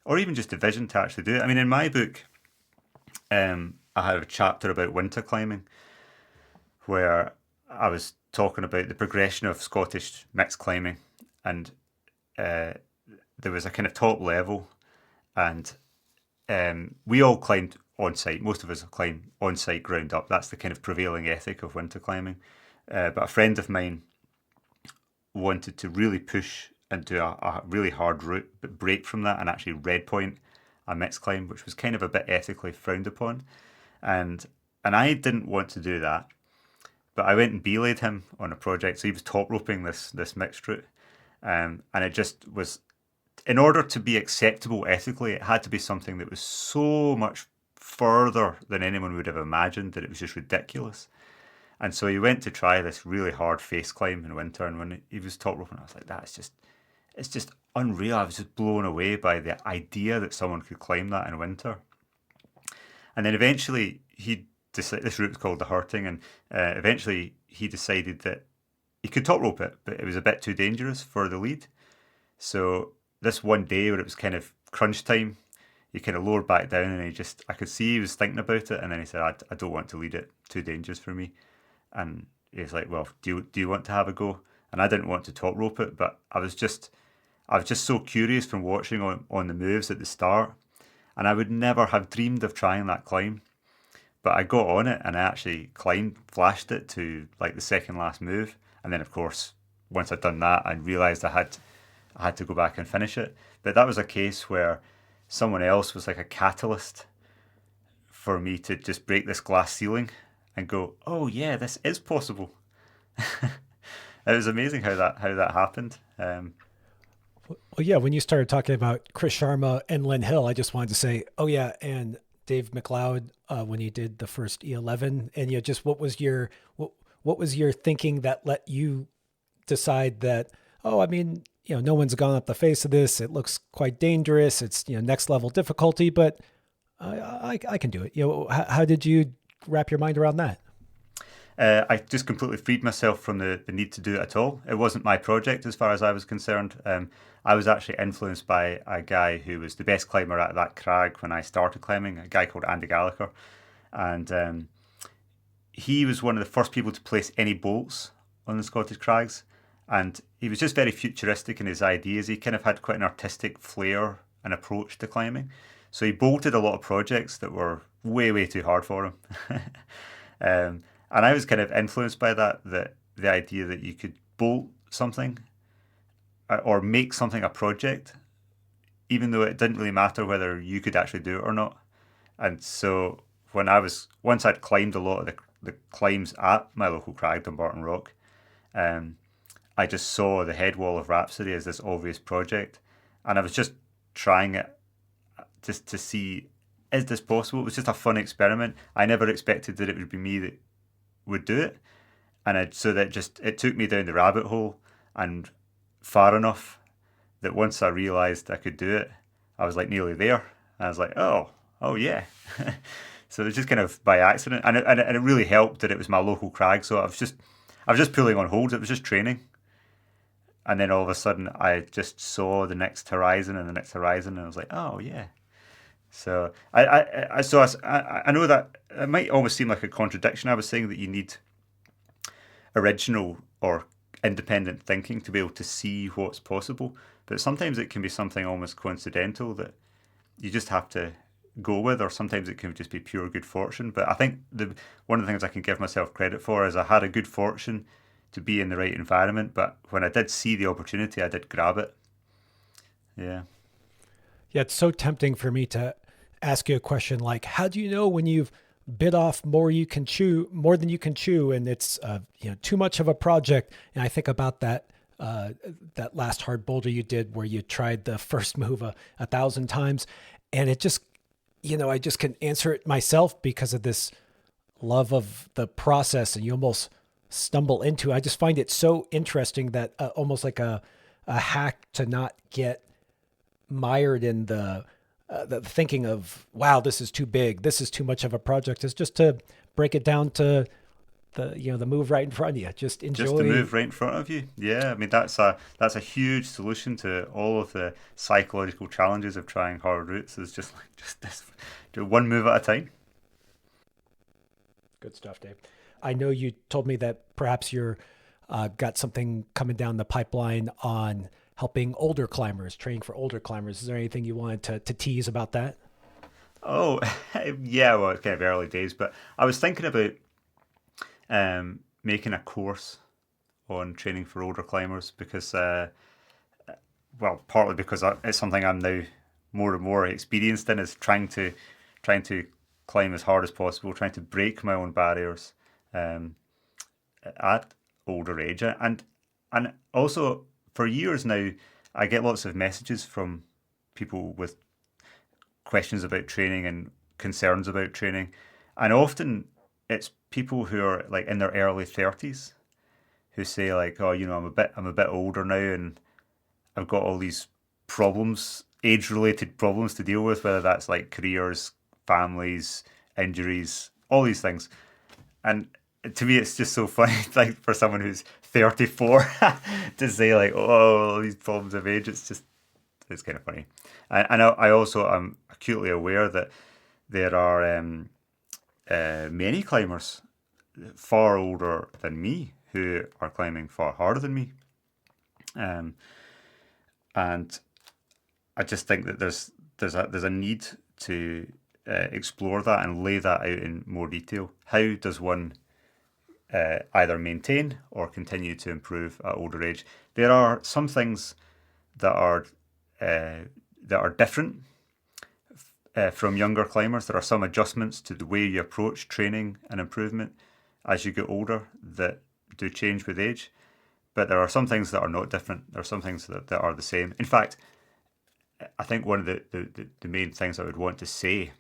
the vision to actually do it. I mean, in my book, I had a chapter about winter climbing where I was talking about the progression of Scottish mixed climbing, and uh, there was a kind of top level, and we all climbed on site. Most of us climb on site, ground up. That's the kind of prevailing ethic of winter climbing. But a friend of mine wanted to really push and do a really hard route, but break from that and actually red point a mixed climb, which was kind of a bit ethically frowned upon. And I didn't want to do that, but I went and belayed him on a project. So he was top roping this mixed route, and it just was, in order to be acceptable ethically, it had to be something that was so much further than anyone would have imagined that it was just ridiculous. And so he went to try this really hard face climb in winter, and when he was top roping, I was like, it's just unreal. I was just blown away by the idea that someone could climb that in winter. And then eventually he decided, this route was called the Hurting, and eventually he decided that he could top rope it, but it was a bit too dangerous for the lead. So this one day where it was kind of crunch time, he kind of lowered back down, and I could see he was thinking about it, and then he said, I don't want to lead it, too dangerous for me. And he was like, well, do you want to have a go? And I didn't want to top rope it, but I was just so curious from watching on the moves at the start, and I would never have dreamed of trying that climb. But I got on it and I actually climbed, flashed it to like the second last move, and then of course once I'd done that, I realised I had to go back and finish it. But that was a case where someone else was like a catalyst for me to just break this glass ceiling and go, oh yeah, this is possible. It was amazing how that happened. well, yeah. When you started talking about Chris Sharma and Len Hill, I just wanted to say, oh yeah, and Dave MacLeod, when you did the first E11, and just what was your thinking that let you decide that, oh, I mean, no one's gone up the face of this. It looks quite dangerous. It's, next level difficulty, but I can do it. How did you wrap your mind around that? I just completely freed myself from the need to do it at all. It wasn't my project as far as I was concerned. I was actually influenced by a guy who was the best climber at that crag when I started climbing, a guy called Andy Gallagher. And he was one of the first people to place any bolts on the Scottish crags. And he was just very futuristic in his ideas. He kind of had quite an artistic flair and approach to climbing. So he bolted a lot of projects that were way too hard for him. And I was kind of influenced by that the idea that you could bolt something or make something a project, even though it didn't really matter whether you could actually do it or not. And so once I'd climbed a lot of the climbs at my local crag, Dumbarton Rock, um, I just saw the head wall of Rhapsody as this obvious project, and I was just trying it just to see, is this possible? It was just a fun experiment. I never expected that it would be me that would do it, and so that just it took me down the rabbit hole and far enough that once I realised I could do it, I was like nearly there. I was like, oh yeah. So it was just kind of by accident, and it really helped that it was my local crag. So I was just pulling on holds. It was just training, and then all of a sudden I just saw the next horizon and the next horizon, and I was like, oh yeah. So I know that it might almost seem like a contradiction. I was saying that you need original or independent thinking to be able to see what's possible, but sometimes it can be something almost coincidental that you just have to go with, or sometimes it can just be pure good fortune. But I think the one of the things I can give myself credit for is I had a good fortune to be in the right environment, but when I did see the opportunity, I did grab it. Yeah. Yeah, it's so tempting for me to ask you a question like, how do you know when you've bit off more than you can chew, and it's too much of a project? And I think about that last hard boulder you did where you tried the first move a thousand times, and it just I just can answer it myself because of this love of the process, and you almost stumble into. I just find it so interesting that almost like a hack to not get mired in the thinking of, wow, this is too big, this is too much of a project, is just to break it down to the move right in front of you. Just Just to enjoy. move right in front of you. Yeah, I mean that's a huge solution to all of the psychological challenges of trying hard routes. Is just like just this, do one move at a time. Good stuff, Dave. I know you told me that perhaps you're got something coming down the pipeline on helping older climbers, training for older climbers. Is there anything you wanted to tease about that? Oh, yeah. Well, it's kind of early days, but I was thinking about making a course on training for older climbers because, well, partly because it's something I'm now more and more experienced in, is trying to climb as hard as possible, trying to break my own barriers um, at older age, and also for years now, I get lots of messages from people with questions about training and concerns about training, and often it's people who are like in their early 30s who say like, oh, I'm a bit older now, and I've got all these problems, age related problems to deal with, whether that's like careers, families, injuries, all these things. And to me, it's just so funny, like for someone who's 34 to say like, oh, all these problems of age. It's kind of funny. And I also am acutely aware that there are many climbers far older than me who are climbing far harder than me. Um, and I just think that there's a need to explore that and lay that out in more detail. How does one either maintain or continue to improve at older age? There are some things that are different from younger climbers. There are some adjustments to the way you approach training and improvement as you get older that do change with age. But there are some things that are not different. There are some things that are the same. In fact, I think one of the main things I would want to say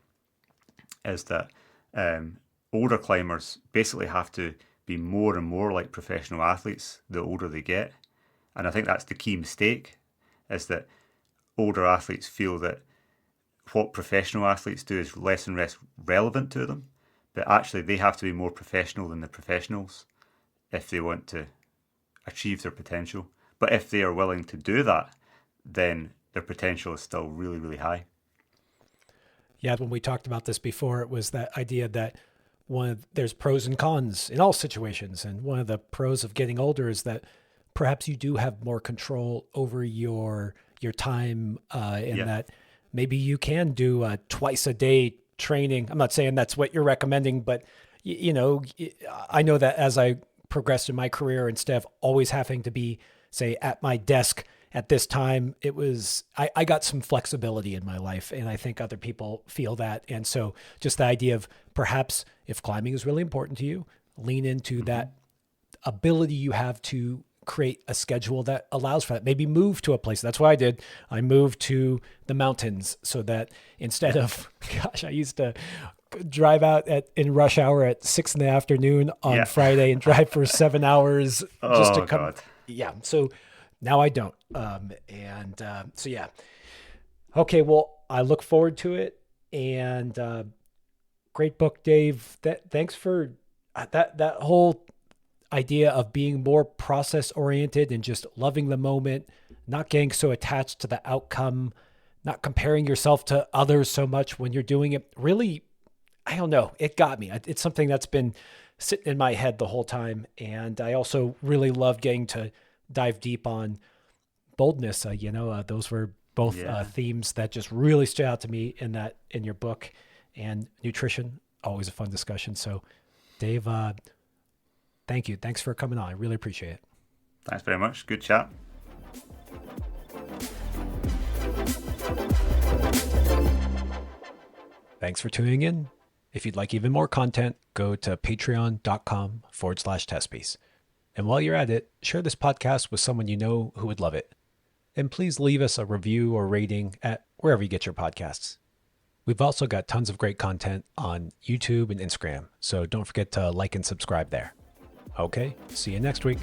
is that older climbers basically have to be more and more like professional athletes the older they get. And I think that's the key mistake, is that older athletes feel that what professional athletes do is less and less relevant to them. But actually, they have to be more professional than the professionals if they want to achieve their potential. But if they are willing to do that, then their potential is still really, really high. Yeah, when we talked about this before, it was that idea that there's pros and cons in all situations, and one of the pros of getting older is that perhaps you do have more control over your time, in Yeah. that maybe you can do a twice a day training. I'm not saying that's what you're recommending, but I know that as I progressed in my career, instead of always having to be, say, at my desk at this time, I got some flexibility in my life, and I think other people feel that. And so just the idea of perhaps if climbing is really important to you, lean into Hmm. that ability you have to create a schedule that allows for that. Maybe move to a place. That's what I did. I moved to the mountains so that instead Yeah. of, gosh, I used to drive out in rush hour at 6 in the afternoon on Yeah. Friday and drive for 7 hours just to Oh come. God. Yeah. So now I don't. And so, yeah. Okay. Well, I look forward to it. And Great book, Dave. Thanks for that whole idea of being more process oriented and just loving the moment, not getting so attached to the outcome, not comparing yourself to others so much when you're doing it. Really, I don't know. It got me. It's something that's been sitting in my head the whole time. And I also really love getting to dive deep on boldness. Those were both themes that just really stood out to me in your book. And nutrition, always a fun discussion. So Dave, thank you. Thanks for coming on. I really appreciate it. Thanks very much. Good chat. Thanks for tuning in. If you'd like even more content, go to patreon.com/testpiece. And while you're at it, share this podcast with someone you know who would love it. And please leave us a review or rating at wherever you get your podcasts. We've also got tons of great content on YouTube and Instagram, so don't forget to like and subscribe there. Okay, see you next week.